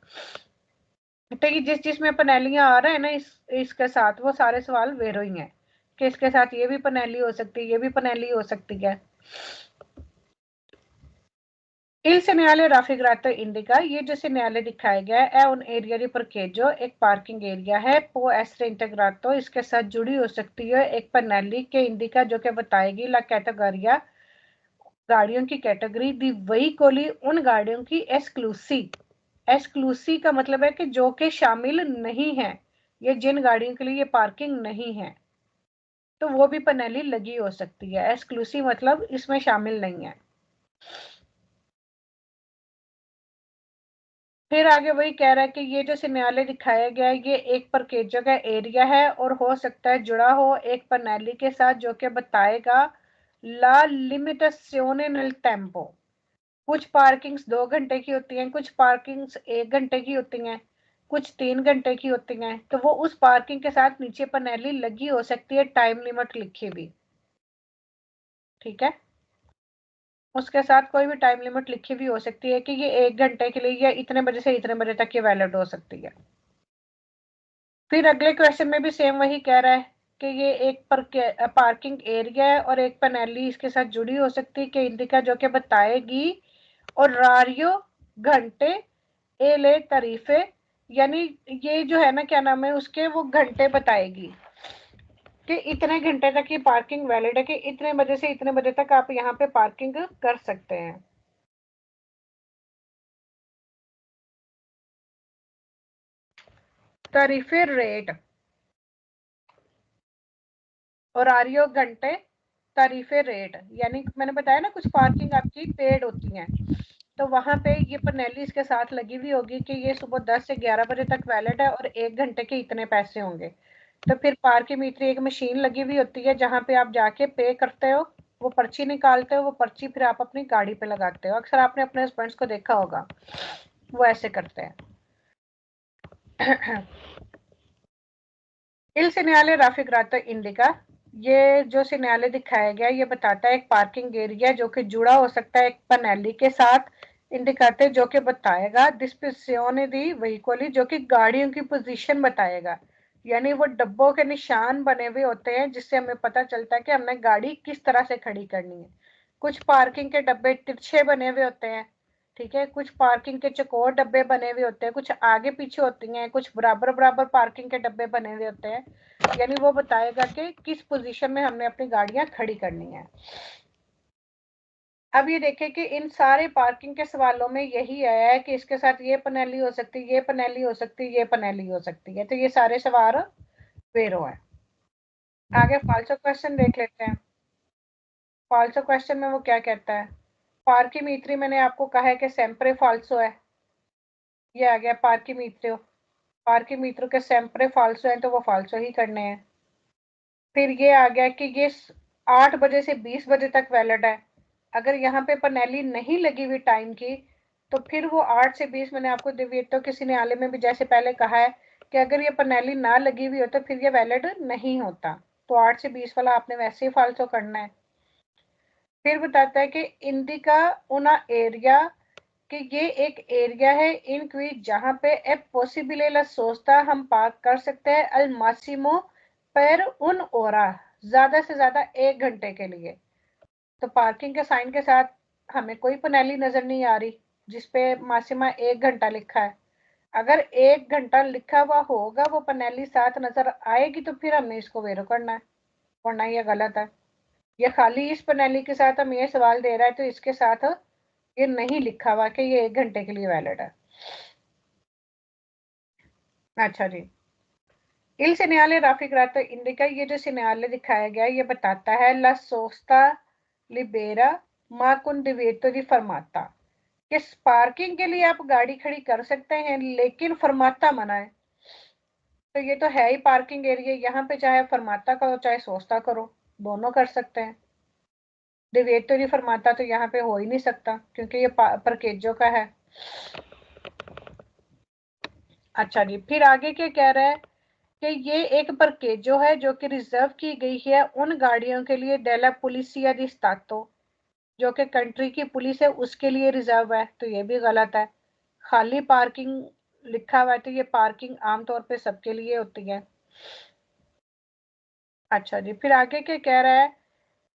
तो ये जिसमें पनेलियां आ रहे हैं ना इसके साथ, वो सारे सवाल वेरो ही हैं कि इसके साथ ये भी पनेली हो सकती है, ये भी पनेली हो सकती है। Il segnale raffigurato indica, ये जो segnale दिखाया गया है un area di parcheggio, एक पार्किंग एरिया है। può essere integrato, इसके साथ जुड़ी हो सकती है एक पनेली के इंडिका, जो कि बताएगी ला कैटेगरिया, गाड़ियों की कैटेगरी दी veicoli, उन गाड़ियों की एक्सक्लूसिव का मतलब है कि जो कि शामिल नहीं है, ये जिन गाड़ियों के लिए ये पार्किंग नहीं है तो वो भी पनेली लगी हो सकती है। एक्सक्लूसिव मतलब इसमें शामिल नहीं है। फिर आगे वही कह रहा है कि ये जो सिग्नल दिखाया गया है ये एक parcheggio का एरिया है और हो सकता है जुड़ा हो एक पनेली के साथ, जो कि बताएगा ला limitazione nel tempo, कुछ पार्किंग्स 2 घंटे की होती हैं, कुछ पार्किंग्स 1 घंटे की होती हैं, कुछ 3 घंटे की होती हैं, तो वो उस पार्किंग के साथ नीचे पनेली लगी हो सकती है, टाइम लिमिट लिखी भी, ठीक है। उसके साथ कोई भी टाइम लिमिट लिखी भी हो सकती है कि ये 1 घंटे के लिए या इतने बजे से इतने बजे तक ये वैलिड हो सकती है। फिर अगले क्वेश्चन में भी सेम वही कह रहा है कि ये एक पार्किंग एरिया है और एक पनेली इसके साथ जुड़ी हो सकती है कि इंडिका, जो कि बताएगी और रारियो, घंटे, एले, तारीफे, यानी ये जो है ना क्या नाम है उसके, वो घंटे बताएगी कि इतने घंटे तक ये पार्किंग वैलिड है, कि इतने बजे से इतने बजे तक आप यहाँ पे पार्किंग कर सकते हैं। तारीफे रेट, और आरियो घंटे, तारीफे रेट, यानी मैंने बताया ना कुछ पार्किंग आपकी पेड होती हैं, तो वहां पे ये पनेली इसके साथ लगी हुई होगी कि ये सुबह 10 से 11 बजे तक वैलिड है और 1 घंटे के इतने पैसे होंगे। तो फिर पार्किमीट्री एक मशीन लगी हुई होती है जहां पे आप जाके पे करते हो, वो पर्ची निकालते हो, वो पर्ची फिर आप अपनी गाड़ी पे लगाते हो। अक्सर आपने अपने हस्बैंड्स को देखा होगा वो ऐसे करते हैं। Il segnale raffigurato indica, ये जो सिग्नल दिखाया गया ये बताता है एक पार्किंग एरिया जो कि जुड़ा हो सकता है एक पनेली के साथ, इंडिकाते जो कि बताएगा डिस्पोजिशने दी वेहिकली, जो कि गाड़ियों की पोजीशन बताएगा, यानी वो डब्बों के निशान बने हुए होते हैं जिससे हमें पता चलता है कि हमने गाड़ी किस तरह से खड़ी करनी है। कुछ पार्किंग के डब्बे तिरछे बने हुए होते हैं, ठीक है, कुछ पार्किंग के चौकोर डब्बे बने हुए होते हैं, कुछ आगे पीछे होती हैं, कुछ बराबर बराबर पार्किंग के डब्बे बने हुए होते हैं, यानी वो बताएगा कि किस पोजीशन में हमने अपनी गाड़ियां खड़ी करनी है। अब ये देखें कि इन सारे पार्किंग के सवालों में यही आया है कि इसके साथ ये पनेली हो सकती है, ये पनेली हो सकती है, ये पनेली हो सकती है, तो ये सारे सवाल वेरो है। आगे फाल्सो क्वेश्चन देख लेते हैं। फाल्सो क्वेश्चन में वो क्या कहता है, पार्किमीट्री मैंने आपको कहा है कि सेम्परे फाल्सो है, ये आ गया पार्किमीत्रो। पार्किमीत्रो के sempre फाल्सो हैं तो वो फाल्सो ही करने हैं। फिर ये आ गया कि ये 8 बजे से 20 बजे तक वैलिड है। अगर यहाँ पे पनेली नहीं लगी हुई टाइम की तो फिर वो 8 से 20, मैंने आपको दिव्यतो के सिग्नल में भी जैसे पहले कहा है कि अगर ये पनेली ना लगी हुई हो तो फिर ये वैलिड नहीं होता। तो 8 से 20 वाला आपने वैसे ही फाल्सो करना है। फिर बताता है कि इंडिका उना एरिया, कि ये एक एरिया है इन क्विज जहां पे ए पॉसिबल la सोचता हम पार्क कर सकते हैं अल मासिमो पर उन ओरा, ज्यादा से ज्यादा 1 घंटे के लिए। तो पार्किंग के साइन के साथ हमें कोई पनेली नजर नहीं आ रही जिसपे मासिमा 1 घंटा लिखा है। अगर 1 घंटा लिखा हुआ होगा वो पनेली साथ नजर आएगी तो फिर हमने इसको वेरो करना है, वरना ये गलत है। ये खाली इस पनेली के साथ हमें ये सवाल दे रहा है तो इसके साथ ये नहीं लिखा हुआ कि ये 1 घंटे के लिए वैलिड है। अच्छा जी, इल segnale raffigurato indica, ये जो सिग्नल दिखाया गया ये बताता है la sosta libera ma con divieto di fermata, कि पार्किंग के लिए आप गाड़ी खड़ी कर सकते हैं लेकिन फरमाता मना है। तो ये तो है ही पार्किंग एरिया, यहाँ पे चाहे फरमाता करो चाहे सोस्ता करो, दोनों कर सकते हैं। डिवेटो दी फरमाता तो यहाँ पे हो ही नहीं सकता क्योंकि ये परकेजो का है। अच्छा जी, फिर आगे क्या कह रहा है कि ये एक परकेजो है जो कि रिजर्व की गई है उन गाड़ियों के लिए डेला पुलिसिया दी स्टातो, जो कि कंट्री की पुलिस है उसके लिए रिजर्व है। तो ये भी गलत है, खाली पार्किंग लिखा हुआ है तो ये पार्किंग आमतौर पे सबके लिए होती है। अच्छा जी, फिर आगे क्या कह रहा है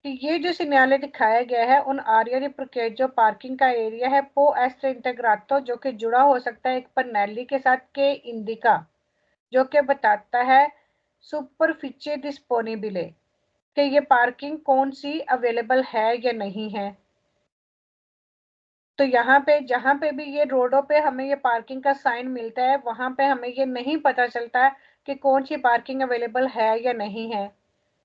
कि ये जो सिग्नल दिखाया गया है उन आरिया प्रकेट जो पार्किंग का एरिया है पो एस्ट्रे इंटेग्रातो, जो कि जुड़ा हो सकता है एक पनेली के साथ के इंडिका, जो कि बताता है सुपरफिचे डिस्पोनिबले, कि ये पार्किंग कौन सी अवेलेबल है या नहीं है। तो यहाँ पे जहाँ पे भी ये रोडों पे हमें ये पार्किंग का साइन मिलता है वहां पे हमें ये नहीं पता चलता कि कौन सी पार्किंग अवेलेबल है या नहीं है।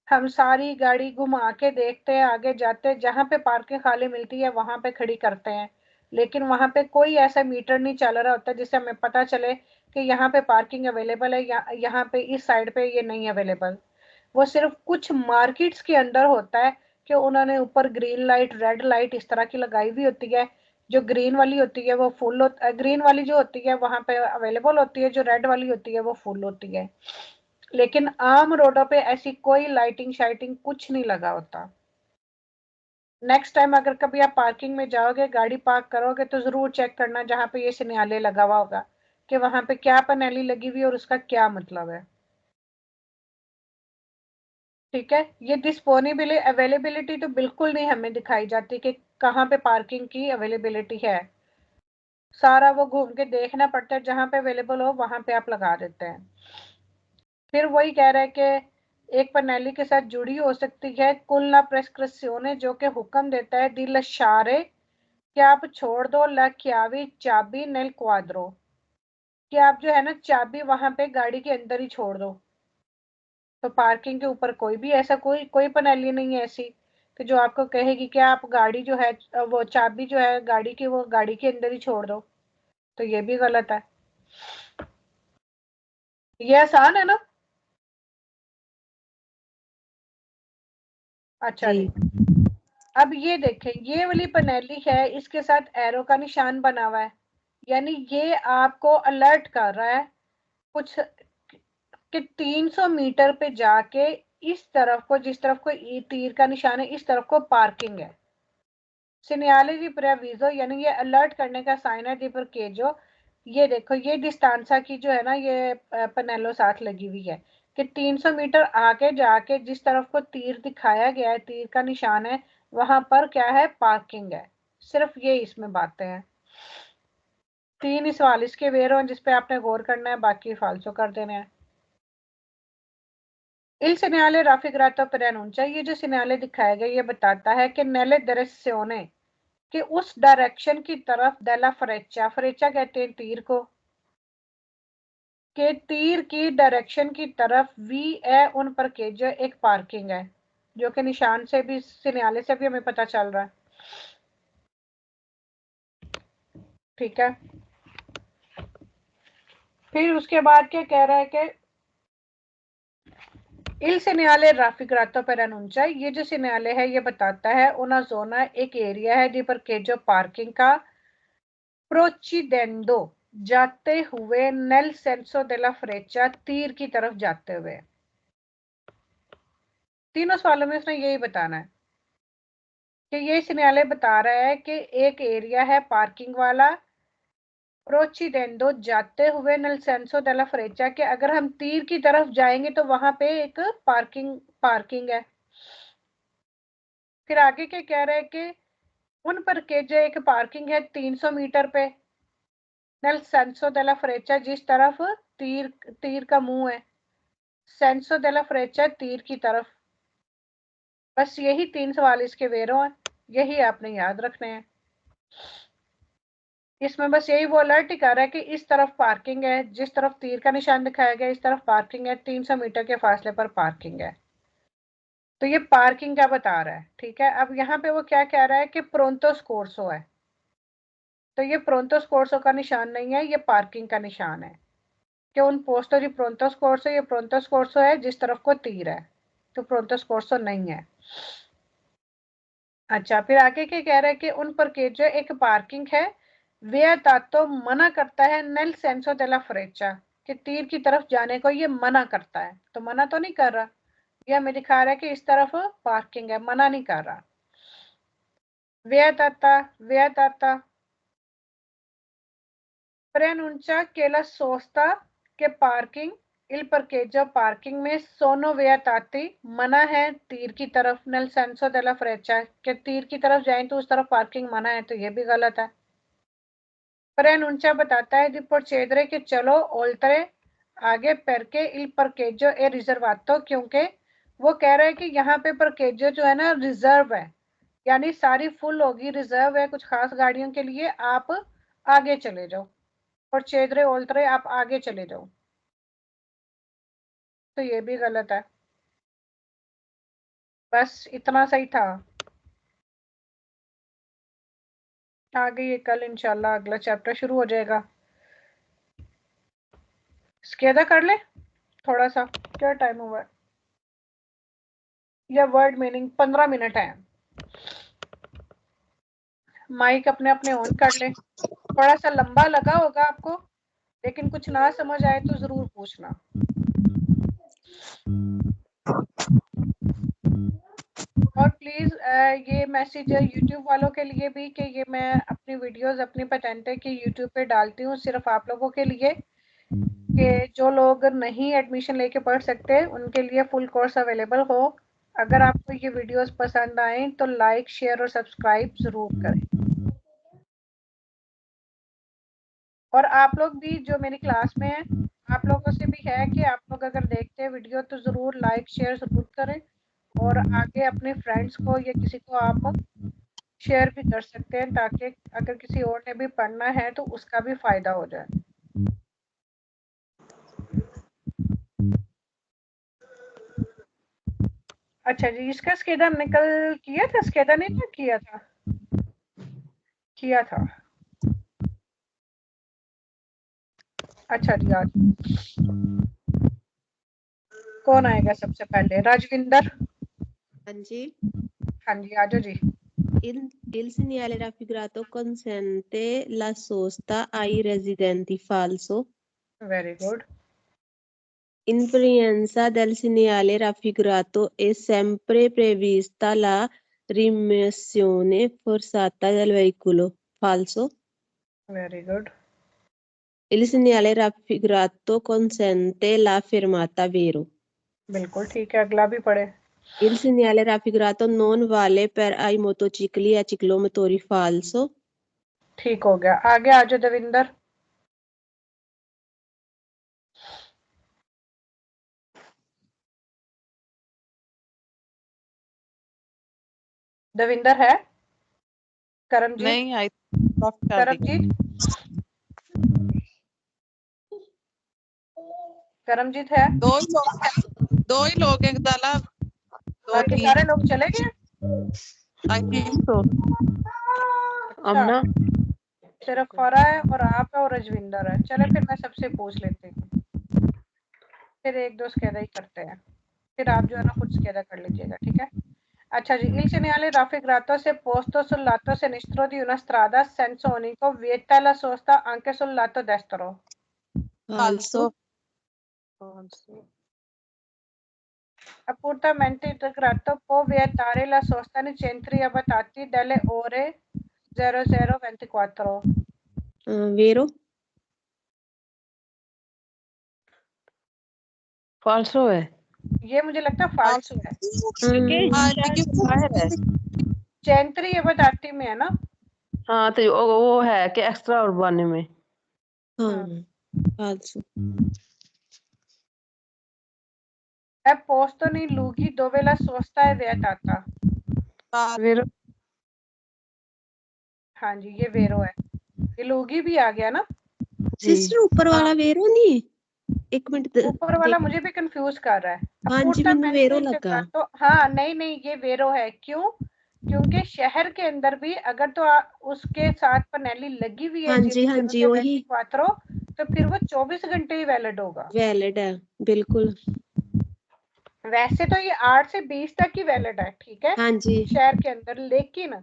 हम सारी गाड़ी घुमा के देखते हैं, आगे जाते हैं, जहाँ पे पार्किंग खाली मिलती है वहां पे खड़ी करते हैं, लेकिन वहां पे कोई ऐसा मीटर नहीं चल रहा होता जिससे हमें पता चले कि यहाँ पे पार्किंग अवेलेबल है या यहाँ पे इस साइड पे ये नहीं अवेलेबल। वो सिर्फ कुछ मार्केट्स के अंदर होता है कि उन्होंने ऊपर ग्रीन लाइट रेड लाइट इस तरह की लगाई हुई होती है। जो ग्रीन वाली होती है वो फुल, ग्रीन वाली जो होती है वहां पे अवेलेबल होती है, जो रेड वाली होती है वो फुल होती है। लेकिन आम रोडों पे ऐसी कोई लाइटिंग शाइटिंग कुछ नहीं लगा होता। नेक्स्ट टाइम अगर कभी आप पार्किंग में जाओगे गाड़ी पार्क करोगे तो जरूर चेक करना जहां पे ये सिग्नल लगा हुआ होगा कि वहां पे क्या पनेली लगी हुई है और उसका क्या मतलब है। ठीक है, ये डिस्पोनिबिलिटी अवेलेबिलिटी तो बिल्कुल नहीं हमें दिखाई जाती कि कहाँ पे पार्किंग की अवेलेबिलिटी है। सारा वो घूम के देखना पड़ता है, जहां पे अवेलेबल हो वहां पे आप लगा देते हैं। फिर वही कह रहा है कि एक पनेली के साथ जुड़ी हो सकती है कुल प्रेस्क्रिप्शियोने, जो कि हुक्म देता है दिल शारे कि आप छोड़ दो ला chiavi चाबी नेल क्वाद्रो, कि आप जो है ना चाबी वहां पे गाड़ी के अंदर ही छोड़ दो। तो पार्किंग के ऊपर कोई भी ऐसा कोई कोई पनेली नहीं है ऐसी कि जो आपको कहेगी कि आप गाड़ी जो है वो चाबी जो है गाड़ी की वो गाड़ी के अंदर ही छोड़ दो। तो ये भी गलत है। ये आसान है ना। अच्छा जी। जी, अब ये देखें ये वाली पनेली है इसके साथ एरो का निशान बना हुआ है, यानी ये आपको अलर्ट कर रहा है कुछ कि 300 मीटर पे जाके इस तरफ को, जिस तरफ को तीर का निशान है इस तरफ को पार्किंग है। सिग्नल दी प्रेविजो, यानी ये अलर्ट करने का साइन है दी परकेजो। ये देखो ये डिस्टेंसा की जो है ना ये पनेलो साथ लगी हुई है कि 300 मीटर आगे जाके जिस तरफ को तीर दिखाया गया है, तीर का निशान है, वहां पर क्या है पार्किंग है। सिर्फ ये इसमें बातें हैं। 3 ही सवाल इसके वेर हो जिसपे आपने गौर करना है, बाकी फालसो कर देने हैं। Il segnale raffigurato per annuncia, ये जो सिग्नल दिखाया गया ये बताता है कि नेले direzione, कि उस डायरेक्शन की तरफ डेला फ्रेचा, फ्रेचा कहते हैं तीर को, के तीर की डायरेक्शन की तरफ वी है उन पर के जो एक पार्किंग है, जो कि निशान से भी सिग्नल से भी हमें पता चल रहा है। ठीक है, फिर उसके बाद क्या कह रहा है कि il segnale raffigurato per annuncia, ये जो सिग्नल है ये बताता है una zona, एक एरिया है जी पर के जो पार्किंग का procedendo, जाते हुए nel senso della freccia, तीर की तरफ जाते हुए। तीनों सवालों में उसने यही बताना है कि ये सिग्नल बता रहा है कि एक एरिया है पार्किंग वाला, प्रोचिडेंडो जाते हुए नल सेंसो डेला फ्रेचा, के अगर हम तीर की तरफ जाएंगे तो वहां पे एक पार्किंग है। फिर आगे क्या कह रहे हैं कि उन पर के जो एक पार्किंग है 300 मीटर पे, नल सेंसो डेला फ्रेचा जिस तरफ तीर का मुंह है, सेंसो डेला फ्रेचा तीर की तरफ। बस यही 3 सवाल इसके वेरो हैं, यही आपने याद रखने हैं। इसमें बस यही वो अलर्ट कर रहा है कि इस तरफ पार्किंग है, जिस तरफ तीर का निशान दिखाया गया इस तरफ पार्किंग है, 300 मीटर के फासले पर पार्किंग है। तो ये पार्किंग का बता रहा है, ठीक है। अब यहाँ पे वो क्या कह रहा है कि प्रोंतो स्कोर्सो है, तो ये प्रोंतो स्कोर्सो का निशान नहीं है, ये पार्किंग का निशान है कि उन पोस्टो दी प्रोंतो स्कोर्सो, ये प्रोंतो स्कोर्सो है जिस तरफ को तीर है, तो प्रोंतो स्कोर्सो नहीं है। अच्छा, फिर आगे क्या कह रहा है कि उन पर के जो एक पार्किंग है, वे तातो मना करता है नेल सेंसो डेला फ्रेचा, कि तीर की तरफ जाने को ये मना करता है। तो मना तो नहीं कर रहा, ये हमें दिखा रहा है कि इस तरफ पार्किंग है, मना नहीं कर रहा। वे ताता preannuncia che la sosta के पार्किंग इल parcheggio पार्किंग में सोनो वियताती मना है तीर की तरफ, नल सेंसो डेला फ्रेचा के तीर की तरफ जाएं तो उस तरफ पार्किंग मना है, तो ये भी गलत है। preannuncia बताता है दी procedere के चलो ओल्टरे आगे perché il parcheggio è riservato, क्योंकि वो कह रहा है कि यहाँ पे parcheggio जो है ना रिजर्व है, यानी सारी फुल होगी, रिजर्व है कुछ खास गाड़ियों के लिए, आप आगे चले जाओ। और चेदरे ओल्टरे आप आगे चले जाओ, तो ये भी गलत है। बस इतना सही था, आगे ये कल इंशाल्लाह अगला चैप्टर शुरू हो जाएगा। स्केदा कर ले थोड़ा सा, क्या टाइम हुआ है, या वर्ड मीनिंग 15 मिनट है। माइक अपने अपने ऑन कर ले, थोड़ा सा लंबा लगा होगा आपको, लेकिन कुछ ना समझ आए तो जरूर पूछना। और प्लीज ये मैसेज है यूट्यूब वालों के लिए भी कि ये मैं अपनी वीडियोस अपनी पेटेंटे की यूट्यूब पे डालती हूँ सिर्फ आप लोगों के लिए, कि जो लोग नहीं एडमिशन लेके पढ़ सकते उनके लिए फुल कोर्स अवेलेबल हो। अगर आपको ये वीडियोस पसंद आए तो लाइक शेयर और सब्सक्राइब जरूर करें। और आप लोग भी जो मेरी क्लास में हैं, आप लोगों से भी है कि आप लोग अगर देखते हैं वीडियो तो ज़रूर लाइक शेयर ज़रूर करें, और आगे अपने फ्रेंड्स को या किसी को आप शेयर भी कर सकते हैं, ताकि अगर किसी और ने भी पढ़ना है तो उसका भी फ़ायदा हो जाए। अच्छा जी, इसका स्केदा हमने कल किया था, स्केदा नहीं था किया था। अच्छा जी, आज कौन आएगा सबसे पहले? राजविंदर। हाँ जी। हाँ जी, आजो जी। Il segnale raffigurato consente la sosta ai residenti, falso. Very good. In presenza del segnale raffigurato è sempre prevista la rimozione forzata del veicolo, falso. Very good. Il segnale raffigurato consente la fermata, vero. बिल्कुल ठीक है, अगला भी पढ़े। Il segnale raffigurato non vale per ai motocicli e ciclomotori, falso. ठीक हो गया, आगे आजो देविंदर। देविंदर है? करमजीत? नहीं आई, करमजीत? करमजीत है? दो ही लोग हैं दाला, बाकी सारे लोग चले गए? I think so. अमना सिर्फ फरा है और आप है और रजविंदर है। चले फिर मैं सबसे पूछ लेती हूँ, फिर एक दो स्केदा ही करते हैं, फिर आप जो है ना खुद स्केदा कर लीजिएगा, ठीक है। अच्छा जी, il segnale raffigurato se posto sul lato sinistro di una strada senso unico vieta la sosta anche sul lato destro. falso, Appuntamento integrato può vietare la sosta nei centri abitati dalle ore 00:24. vero, फाल्सो है ये मुझे लगता है फाल्सो है, क्योंकि हाँ, ये शायद लेकिन बाहर है। centri abitati में है ना। हाँ तो वो है कि एक्स्ट्रा उर्बाने में। हाँ falso, È posto nei luoghi dove la sosta è vietata। फिर हाँ जी, ये वेरो है, ये लूगी भी आ गया ना। जी सिस्टर ऊपर वाला वेरो नहीं, एक मिनट ऊपर वाला मुझे भी कंफ्यूज कर रहा है। हाँ जी, मैंने वेरो लगा। तो हाँ नहीं ये वेरो है, क्यों? क्योंकि शहर के अंदर भी अगर तो उसके साथ पनेली लगी हुई है हाँ जी वही 24, तो फिर वो 24 घंटे ही वैलिड होगा। वैलिड है, बिल्कुल। वैसे तो ये 8 से 20 तक ही वैलिड है, ठीक है, हाँ जी शहर के अंदर, लेकिन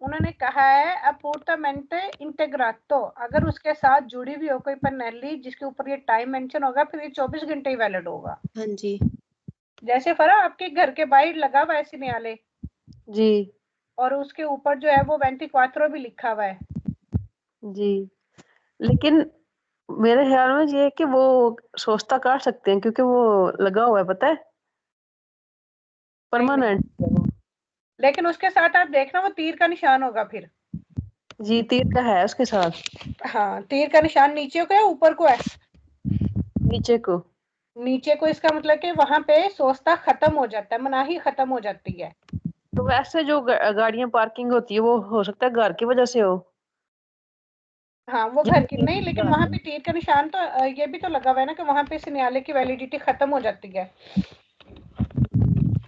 उन्होंने कहा है अपूर्तमेंट इंटेग्रातो, अगर उसके साथ जुड़ी हुई हो कोई पनेली जिसके ऊपर ये टाइम मेंशन होगा, फिर ये 24 घंटे ही वैलिड होगा। हाँ जी जैसे फरा आपके घर के बाहर लगा हुआ है सिग्नल जी और उसके ऊपर जो है वो 24 भी लिखा हुआ है। जी, लेकिन मेरे ख्याल में ये है कि वो सोचता काट सकते हैं क्योंकि वो लगा हुआ है, पता है, परमानेंट। लेकिन उसके साथ आप देखना वो तीर का निशान होगा फिर। जी तीर का है उसके साथ। हाँ, तीर का निशान नीचे को है ऊपर को है? नीचे को। नीचे को, इसका मतलब कि वहां पे सोचता खत्म हो जाता है, मनाही खत्म हो जाती है। तो वैसे जो गाड़ियां पार्किंग होती है वो हो सकता है घर की वजह से हो। हाँ वो घर की नहीं, लेकिन वहां पे तीर का निशान तो ये भी तो लगा हुआ है ना कि वहां पे सिग्नल की वैलिडिटी खत्म हो जाती है।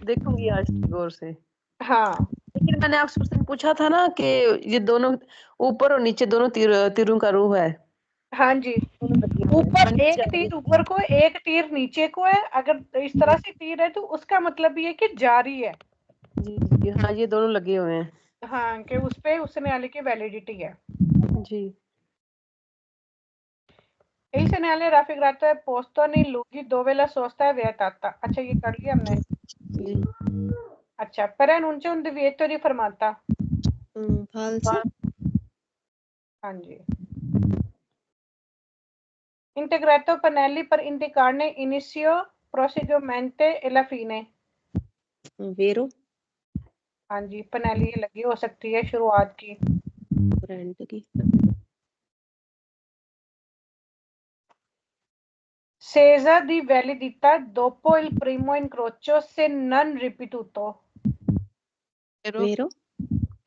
देखूंगी आज गौर से। हाँ लेकिन मैंने आपसे उस दिन पूछा था ना कि ये दोनों ऊपर और नीचे दोनों तीरों का रूह है। हाँ जी, ऊपर एक तीर ऊपर को, एक तीर नीचे को है, अगर इस तरह से तीर है तो उसका मतलब ये कि जारी है। जी जी हाँ, ये दोनों लगे हुए हैं। हाँ, कि उस पे उस सिग्नल की वैलिडिटी है। जी Il segnale raffigurato è posto nei luoghi dove la sosta è vietata। अच्छा ये कर लिया हमने। जी अच्छा, per annuncio un divieto di fermata। falso, हाँ जी। Integrato pannelli per indicare inizio, proseguimento e la fine। vero, हाँ जी, पनेली लगी हो सकती है शुरुआत की। ब्रांड की, Sesa di validità dopo il primo incrocio se non ripetuto। वेरो,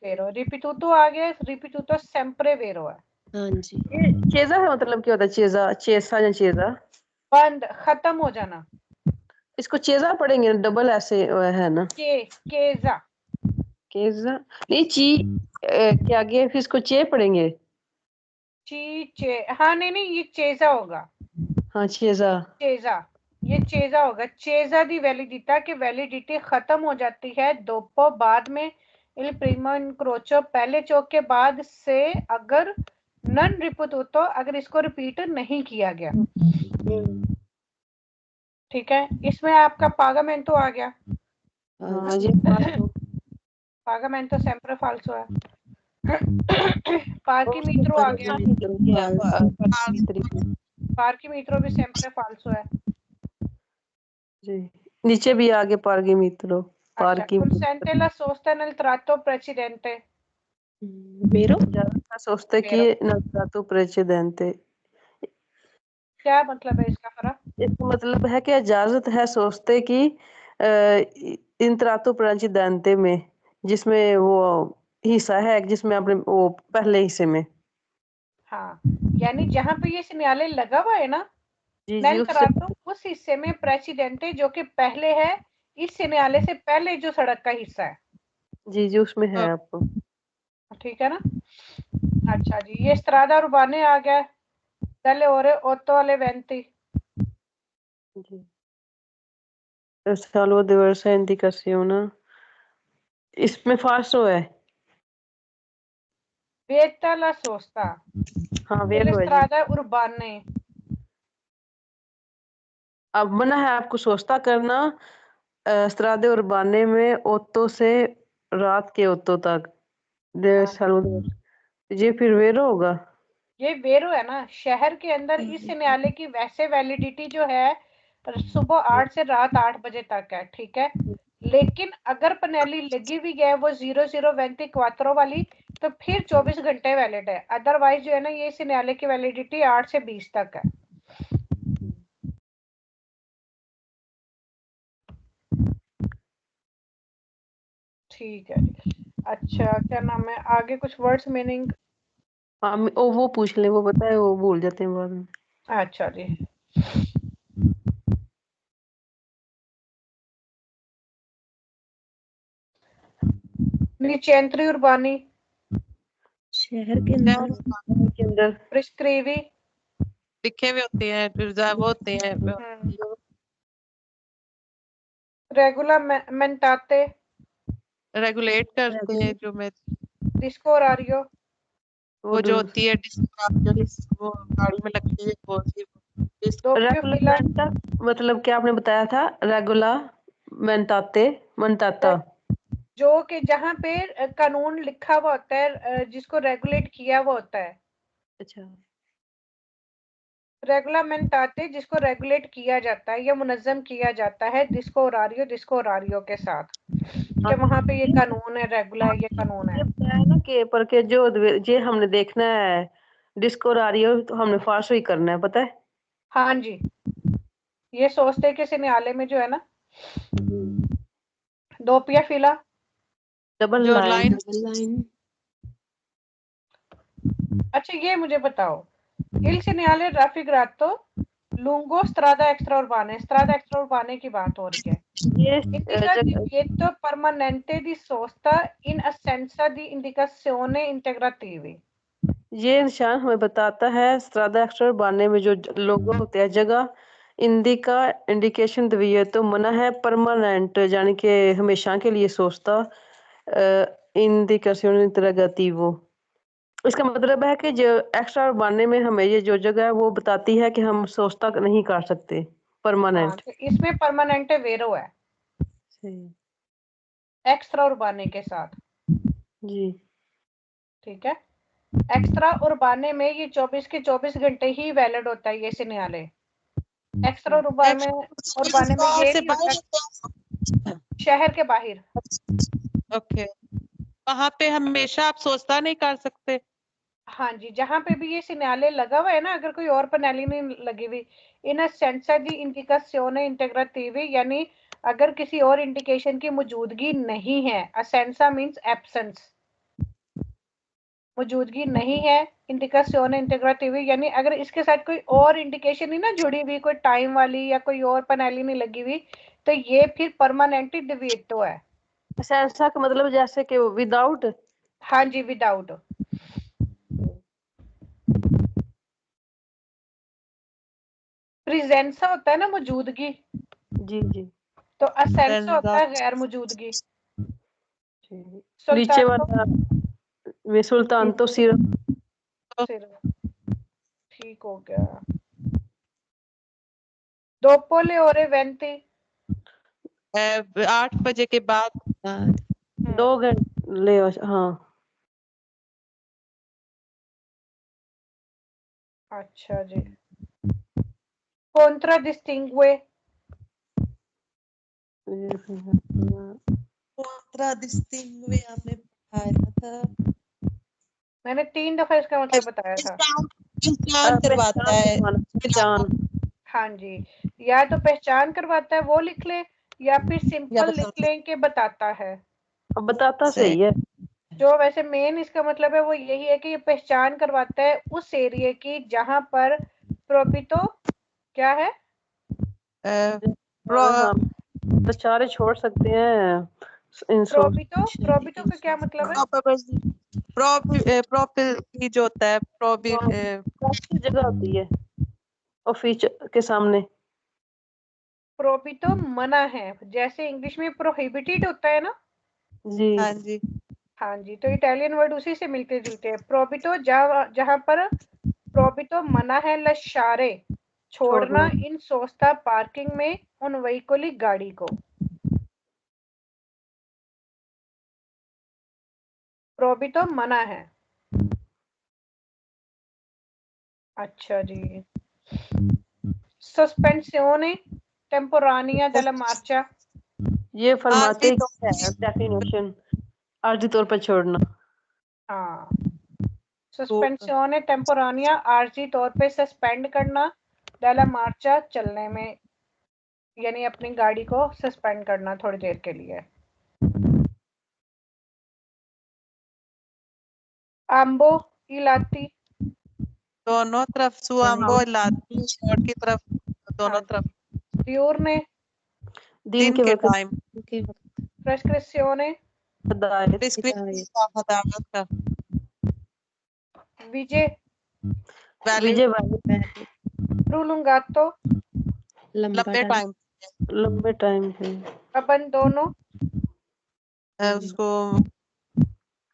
Vero, ripetuto आ गया, ripetuto sempre vero है। हाँ जी ये चेजा का मतलब क्या होता है? चेजा, चेसा या चेजा? बंद, खत्म हो जाना। इसको चेजा पढ़ेंगे, डबल ऐसे है ना? केजा, केजा नहीं, ची के आगे फिर इसको चे पढ़ेंगे। ची चे, हाँ नहीं ये चेजा होगा। हाँ चेजा। चेजा, ये चेजा होगा। चेजा दी वैलिडिटा की वैलिडिटी खत्म हो जाती है दोपो बाद में इल प्रीमो इनक्रोचो, पहले चौक के बाद से, अगर नन रिपीट हो तो, अगर इसको रिपीट नहीं किया गया। ठीक है, इसमें आपका पागामेंटो आ गया। हाँ ये पागामेंटो sempre falso है। पार्किमीत्रो आ गया। पार्किमीत्रो भी sempre falso है। जी नीचे भी आगे पार्गी मित्रो। अच्छा, consente la sosta nel tratto precedente। वेरो, ज्यादा सोचते कि नॉट प्रेसिडेंटे। क्या मतलब है इसका फर्क? इसका मतलब है कि इजाजत है सोचते कि इन त्रातो प्रेसिडेंटे में, जिसमें वो हिस्सा है जिसमें अपने वो पहले हिस्से में। हाँ, यानी जहाँ पे ये सिग्नल लगा हुआ है ना, जी जी नल तरातो, उस हिस्से में प्रेसिडेंटे जो कि पहले है, इस सिग्नल से पहले जो सड़क का हिस्सा है। जी जी उसमें है आपको। ठीक है ना। अच्छा जी, ये स्त्रादा उर्बाने आ गया, dalle ore 8 alle 20। जी, salvo diversa indicazione, इसमें फास्टो है। vieta la sosta हाँ delle वेलो है जी। strade urbane। अब मना है आपको सोचता करना स्त्रादे उर्बाने में ओतो से रात के ओतो तक दे हाँ, सालों ये फिर वेरो होगा। ये वेरो है ना, शहर के अंदर इस न्यायालय की वैसे वैलिडिटी जो है सुबह 8 से रात 8 बजे तक है, ठीक है। लेकिन अगर पनेली लगी हुई है वो 0024 वाली, तो फिर 24 घंटे वैलिड है। अदरवाइज जो है ना, ये इस न्यायालय की वैलिडिटी 8 से 20 तक है। ठीक है जी। अच्छा, क्या नाम है, आगे कुछ वर्ड्स मीनिंग। हाँ वो पूछ ले, वो पता है, वो भूल जाते हैं बाद में। अच्छा जी, नीचेंत्री उर्बानी, शहर के अंदर प्रिस्क्रिवी, लिखे हुए होते हैं, रिजर्व होते हैं, रेगुला मेंटाते, रेगुलेट करते हैं, जो मैं डिस्को होरारियो, वो जो होती है वो गाड़ी में लगती है, वो दोप्यो फिला, रेगुलर मतलब क्या आपने बताया था? रेगुला मेंटाते मंटाता, जो कि जहाँ पे कानून लिखा हुआ होता है, जिसको रेगुलेट किया हुआ होता है। अच्छा रेगुलामेंटाते, जिसको रेगुलेट किया जाता है या मुनज़्ज़म किया जाता है, डिस्को होरारियो के साथ, कि वहाँ पे ये कानून है, रेगुला ये कानून है। ये बताया ना कि पर के जो ये हमने देखना है डिस्को रारियो, तो हमने फास्ट ही करना है, पता है। हाँ जी, ये सोचते कि न्यायालय में जो है ना, दोपिया फिला, डबल जो लाइन। लाइन। अच्छा ये मुझे बताओ, il segnale raffigurato lungo strada extraurbane की बात हो रही है। ये Indica divieto permanente di sosta in assenza di indicazione integrativa। ये निशान हमें बताता है स्त्रादा एक्स्ट्रा बाने में जो लोगो होते हैं जगह इंडिका इंडिकेशन दविए तो मना है परमानेंट, यानी कि हमेशा के लिए सोचता इंडिकेशन इंटरोगेटिवो। इसका मतलब है कि जो एक्स्ट्रा बाने में हमें ये जो जगह है वो बताती है कि हम सोचता नहीं कर सकते, हाँ, परमानेंट। तो इसमें परमानेंटे वेरो है एक्स्ट्रा उर्बाने के साथ, जी ठीक है। एक्स्ट्रा उर्बाने में ये 24 के 24 घंटे ही वैलिड होता है ये न्यायालय। एक्स्ट्रा उर्बाने में ये से नहीं होता बाहर शहर के बाहर। ओके, वहां पे हमेशा आप सोचता नहीं कर सकते। हाँ जी, जहाँ पे भी ये न्यायालय लगा हुआ है ना, अगर कोई और पनेली नहीं लगी हुई, इन सेंसा दी इंडिकाzione integrativa, यानी अगर किसी और इंडिकेशन की मौजूदगी नहीं है, असेंसा मींस एब्सेंस, मौजूदगी नहीं है, इंडिकाzione integrativa यानी अगर इसके साथ कोई और इंडिकेशन नहीं ना जुड़ी हुई, कोई टाइम वाली या कोई और पनेली नहीं लगी हुई, तो ये फिर परमानेंटली डिवीटो है। सेंसा का मतलब जैसे कि विदाउट। हाँ जी, विदाउट। प्रेजेंसा होता है ना मौजूदगी, जी जी तो असेंसा होता है गैर मौजूदगी। नीचे सुल्तान वाला वे सुल्तान तो सिर ठीक हो गया। दोपो ले ओरे 20, 8 बजे के बाद 2 घंटे ले हाँ। अच्छा जी, contra distingue, आपने पढ़ाया था, मैंने 3 दफा इसका मतलब बताया था। पहचान करवाता है। पहचान। हाँ जी, या तो पहचान करवाता है वो लिख ले, या फिर सिंपल लिख लें कि बताता है। अब बताता सही है। जो वैसे मेन इसका मतलब है वो यही है कि ये पहचान करवाता है उस एरिया की जहां पर प्रोपितो क्या है, हाँ, प्रचार छोड़ सकते हैं इन प्रोबितो, प्रोबितो का क्या मतलब है? प्रोबेबिलिटी जो होता है जगह होती है ऑफिस के सामने। प्रोबितो मना है, जैसे इंग्लिश में प्रोहिबिटेड होता है ना। जी हाँ जी। हाँ जी, तो इटालियन वर्ड उसी से मिलते जुलते हैं। प्रोबितो जहाँ पर प्रोबितो मना है लशारे छोड़ना इन सोस्ता पार्किंग में उन व्हीकली गाड़ी को। प्रोबितो मना है। अच्छा जी। सस्पेंसियोने टेम्पोरानिया della marcia। ये फरमाते तो हैं डेफिनेशन आर्जी तौर पर छोड़ना। हाँ, सस्पेंसियोने टेम्पोरानिया आर्जी तौर पे सस्पेंड करना, della marcia चलने में, यानी अपनी गाड़ी को सस्पेंड करना थोड़ी देर के लिए। आम्बो इलाती, दोनों तरफ सुआम्बो लाती शोर की तरफ दोनों तरफ diurne, दिन के वक्त टाइम के वक्त prescrizione, हिदायत अदालत का विजे, विजय वाले prolungato, लंबे टाइम लंबे टाइम के abbandono, उसको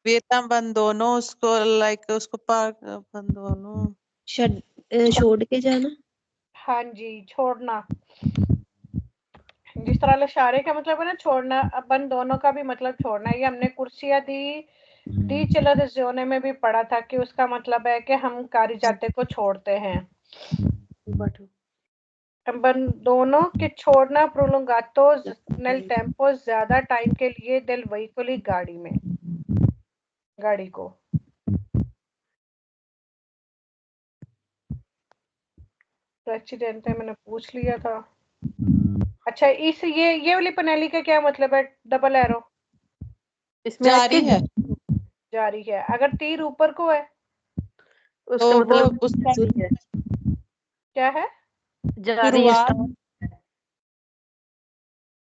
वेतन बंद दोनों उसको लाइक उसको पार्क बंद दोनों छोड़ के जाना। हाँ जी, छोड़ना। जिस तरह लशारे का मतलब है ना छोड़ना, अपन दोनों का भी मतलब छोड़ना है। ये हमने कुर्सिया दी चलरज़ोने में भी पढ़ा था कि उसका मतलब है कि हम कारी जाते को छोड़ते हैं। अपन दोनों के छोड़ना प्रोलुंगातो नल टेम्पो ज्यादा टाइम के लिए दिल व्हीकली गाड़ी को। प्रेसिडेंट मैंने पूछ लिया था। अच्छा, इस ये वाली पनेली का क्या मतलब है? डबल एरो इसमें जारी है जारी है। अगर तीर ऊपर को है उसका तो वो मतलब उसका है क्या है? जारी है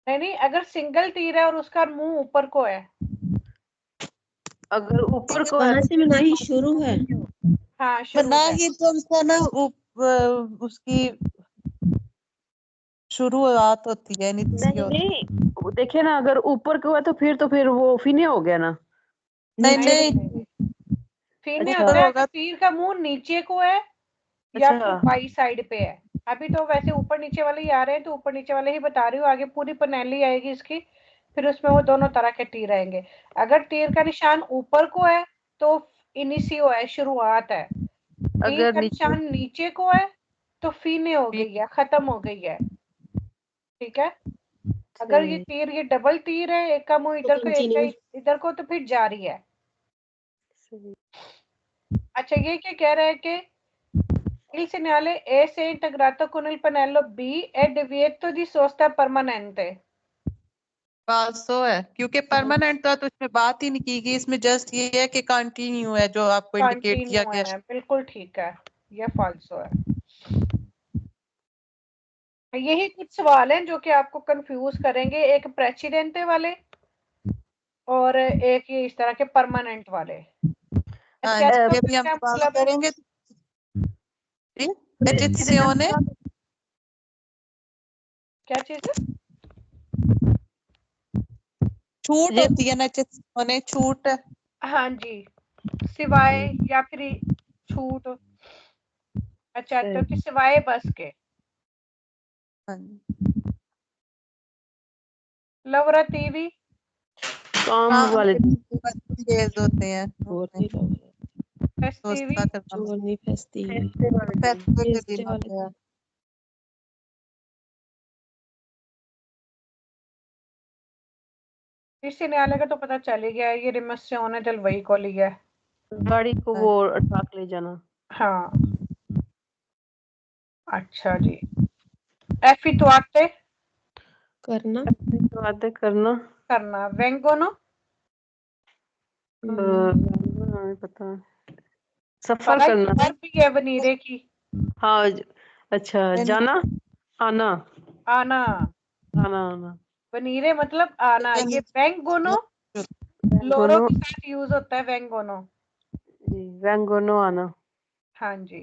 नहीं, अगर सिंगल तीर है और उसका मुंह ऊपर को है। अगर ऊपर को है कहाँ से मनाही शुरू है? हाँ, शुरू है। ही तो उसका ना उसकी शुरुआत होती है नहीं नहीं देखिए ना, अगर ऊपर को है तो फिर वो फिने हो गया ना। नहीं फीने अच्छा होता है अगर तीर का मुंह नीचे को है या अच्छा फिर बाई साइड पे है। अभी तो वैसे ऊपर नीचे वाले ही आ रहे हैं, तो ऊपर नीचे वाले ही बता रही हूँ। आगे पूरी पनेली आएगी इसकी, फिर उसमें वो दोनों तरह के तीर आएंगे। अगर तीर का निशान ऊपर को है तो इनिशियो है, शुरुआत है। तीर अगर का नीचे निशान नीचे को है तो फीने हो गई है, खत्म हो गई है। ठीक है। अगर ये तीर ये डबल तीर है, एक का मुंह इधर को एक का इधर को, तो फिर जारी है। अच्छा, ये क्या कह रहा है कि il segnale E se integrato con il pannello B è divieto di sosta permanente। 500 है क्योंकि परमानेंट तो इसमें बात ही नहीं की गई। इसमें जस्ट ये है कि कंटिन्यू है जो आपको इंडिकेट किया कंटिन्यू गया। है, बिल्कुल ठीक है। यह फाल्सो है। यही कुछ सवाल हैं जो कि आपको कंफ्यूज करेंगे, एक प्रेसिडेंटे वाले और एक ये इस तरह के परमानेंट वाले। हाँ एचेस्को ये का भी हम क्या बात मतलब है? करेंगे। एजिप्सियोने क्या चीज है? छूट होती है ना, एजिप्सियोने छूट। हाँ जी, सिवाय या फिर छूट। अच्छा, तो कि सिवाय बस के। लवरातीवी काम वाले डेज होते हैं फेस्टिवी इस न्यायालय का तो पता चल ही गया है, ये रिमस्योने del veicoli है। गाड़ी को वो ट्रक ले जाना। हाँ, अच्छा जी। एफितुआते करना बातें करना करना। वेंगोनो नहीं पता। सफर पता करना वर्ब भी है वनीरे की। हाँ अच्छा जाना आना आना। आना आना वनीरे मतलब आना, ये वेंगोनो लोरो के साथ यूज होता है वेंगोनो। वेंगोनो आना। हाँ जी।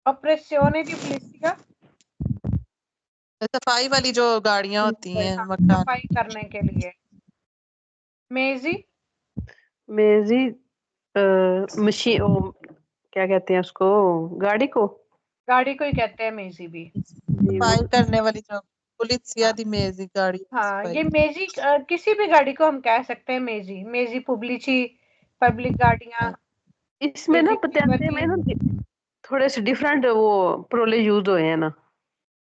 ऑपरेसियोने डी पुलिसिया, सफाई वाली जो गाड़ियां होती हैं हाँ, मकान। सफाई करने के लिए। मेजी, मेजी मशीन, क्या कहते हैं उसको, गाड़ी को। गाड़ी को ही कहते हैं मेजी भी। सफाई करने वाली जो पुलिसिया दी मेजी गाड़ी हाँ, सफाई। ये मेजी किसी भी गाड़ी को हम कह सकते हैं मेजी, मेजी पुब्लिची, पब्लिक गाड़ियां। इसमें ना मेजी पतियाते में लिबर्टी। ना थोड़े से डिफरेंट वो प्रोले यूज हुए हैं ना।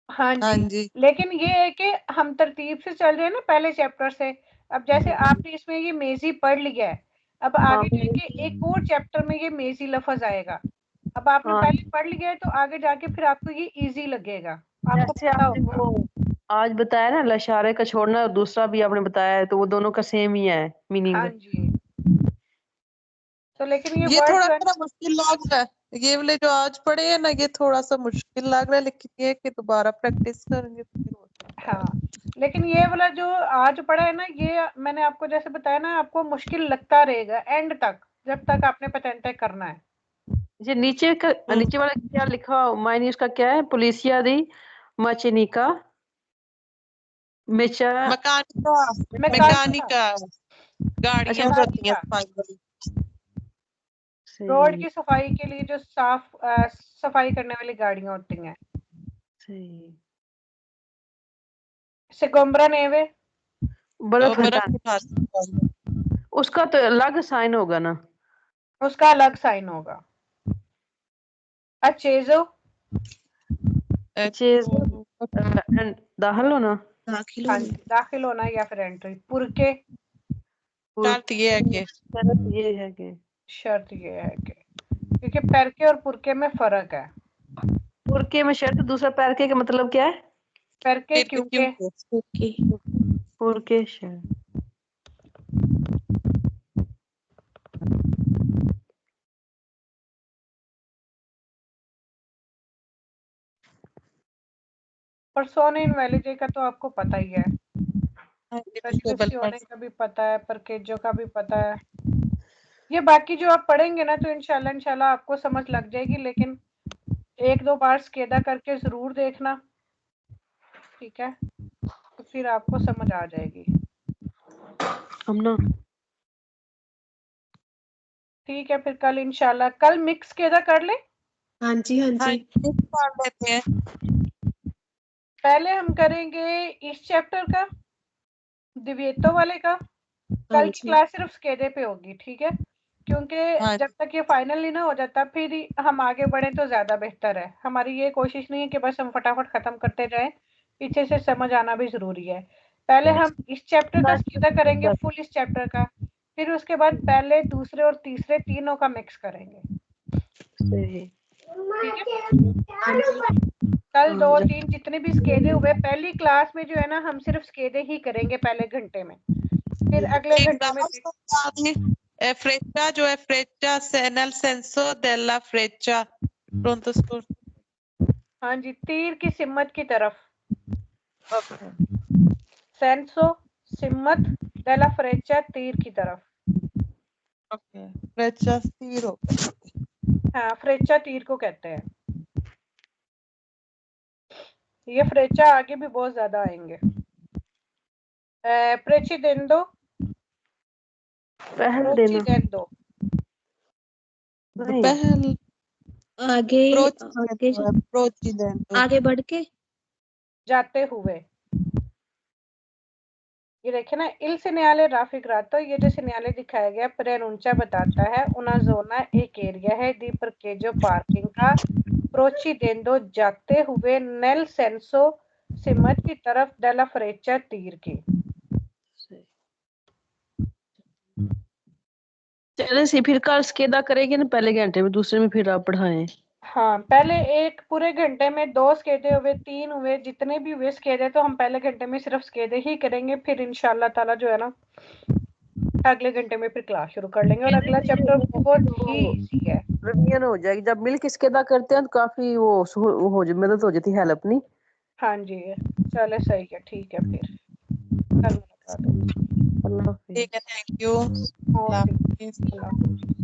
हाँ हाँ जी, जी। लेकिन ये है कि हम तरतीब से चल रहे हैं ना पहले चैप्टर से। अब जैसे आपने इसमें ये मेजी पढ़ लिया है, अब हाँ आगे जाके एक और चैप्टर में ये मेजी लफ्ज आएगा। अब आपने हाँ, पहले पढ़ लिया है तो आगे जाके फिर आपको ये इजी लगेगा, आपको जैसे पता आपने होगा। वो आज बताया ना लशारे का छोड़ना, और दूसरा भी आपने बताया है, तो वो दोनों का सेम ही है मीनिंग। हाँ जी। तो लेकिन ये ये वर्ड थोड़ा जो है सा मुश्किल लग रहा है, ये वाले जो आज पढ़े हैं ना ये थोड़ा सा मुश्किल लग रहा है, लेकिन ये कि दोबारा प्रैक्टिस करेंगे तो फिर हो जाएगा। हाँ, लेकिन ये वाला जो आज पढ़ा है ना, ये मैंने आपको जैसे बताया ना, आपको मुश्किल लगता रहेगा एंड तक, जब तक आपने पेटेंट करना है। ये नीचे का, नीचे वाला क्या लिखा मायने उसका क्या है, पुलिसिया दी मचिनिका मेचा मैकेनिका, मैकेनिका, मैकेनिका अच्छा गाड़ियां जो होती हैं मैकेनिका, सफाई वाली। रोड सही की सफाई के लिए जो साफ सफाई करने वाली गाड़ियां होती हैं। सही। सिकोम्ब्रा नेवे, तो बर्फ बर्फ हटाने, उठाती हैं गाड़ियां। उसका तो अलग साइन होगा ना। उसका अलग साइन होगा। अचेजो, चेज तो दाखिल होना। दाखिल हाँ होना। जी, दाखिल होना या फिर एंट्री। पुरके, शर्त ये है कि शर्त ये है कि शर्त ये है कि, क्योंकि पैरके और पुरके में फर्क है। पुरके में शर्त, दूसरा पैरके का मतलब क्या है। पैरके फिर क्योंकि, ओके। पुरके शर्त। परसोने इनवैलिडे का तो आपको पता ही है, टेबल सजिवेशियोने का भी पता है, परकेजो का भी पता है। ये बाकी जो आप पढ़ेंगे ना तो इंशाल्लाह आपको समझ लग जाएगी, लेकिन एक दो बार स्केदा करके जरूर देखना, ठीक है, तो फिर आपको समझ आ जाएगी। हम ना ठीक है, फिर कल इंशाल्लाह, कल मिक्स स्केदा कर ले। हाँ जी, हाँ हाँ जी। ये पढ़ लेते हैं। पहले हम करेंगे इस चैप्टर का, दिव्येतो वाले का। हाँ कल की जी। क्लास सिर्फ स्केदे पे होगी, ठीक है, क्योंकि हाँ जब तक ये फाइनल नहीं ना हो जाता फिर हम आगे बढ़े तो ज्यादा बेहतर है। हमारी ये कोशिश नहीं है कि बस हम फटाफट खत्म करते जाएं, पीछे से समझ आना भी जरूरी है। पहले हम इस चैप्टर का स्केदा करेंगे, फुल इस चैप्टर का, फिर उसके बाद पहले दूसरे और तीसरे तीनों का मिक्स करेंगे, सही। ठीक है। हाँ जी। कल 2-3 जितने भी स्केदे हुए पहली क्लास में जो है ना, हम सिर्फ स्केदे ही करेंगे पहले घंटे में, फिर अगले एक घंटे में Freccia जो है Freccia nel senso della freccia pronto scorso। हाँ जी, तीर की सिम्मत की तरफ, ओके सेंसो सिम्मत, डेला फ्रेचा तीर की तरफ। ओके Freccia तीर हो गया। हाँ, फ्रेचा तीर को कहते हैं। ये फ्रेचा आगे भी बहुत ज्यादा आएंगे। प्रेचिडेंडो, पहल देना प्रोचिडेंडो, नहीं। पहल आगे आगे Procedendo आगे बढ़ के जाते हुए। ये देखे ना, इल सिन्याले राफिग्रातो, ये जो सिन्याले दिखाया गया प्रेनुंचा बताता है उना जोना एक एरिया है दी पर के जो पार्किंग का, प्रोचिडेंडो जाते हुए, नेल सेंसो सिमत की तरफ, डेला फ्रेचा तीर की। चले सी फिर कल स्केदा करेंगे ना पहले घंटे में, दूसरे में फिर आप पढ़ाएं। हाँ, पहले एक पूरे घंटे में 2 स्केदे हुए, 3 हुए, जितने भी हुए स्केदे तो हम पहले घंटे में सिर्फ स्केदे ही करेंगे, फिर इंशाल्लाह ताला जो है ना अगले घंटे में फिर क्लास शुरू कर लेंगे, और अगला चैप्टर बहुत ही इजी है। रिवीजन हो जाएगी, जब मिल के स्केदा करते हैं तो काफी वो मदद हो जाती है, हेल्प नहीं। हाँ जी, चले सही है, ठीक है फिर। कल मुलाकात होगी। अल्लाह हाफिज। ठीक है, thank you. Okay, Allah Hafiz.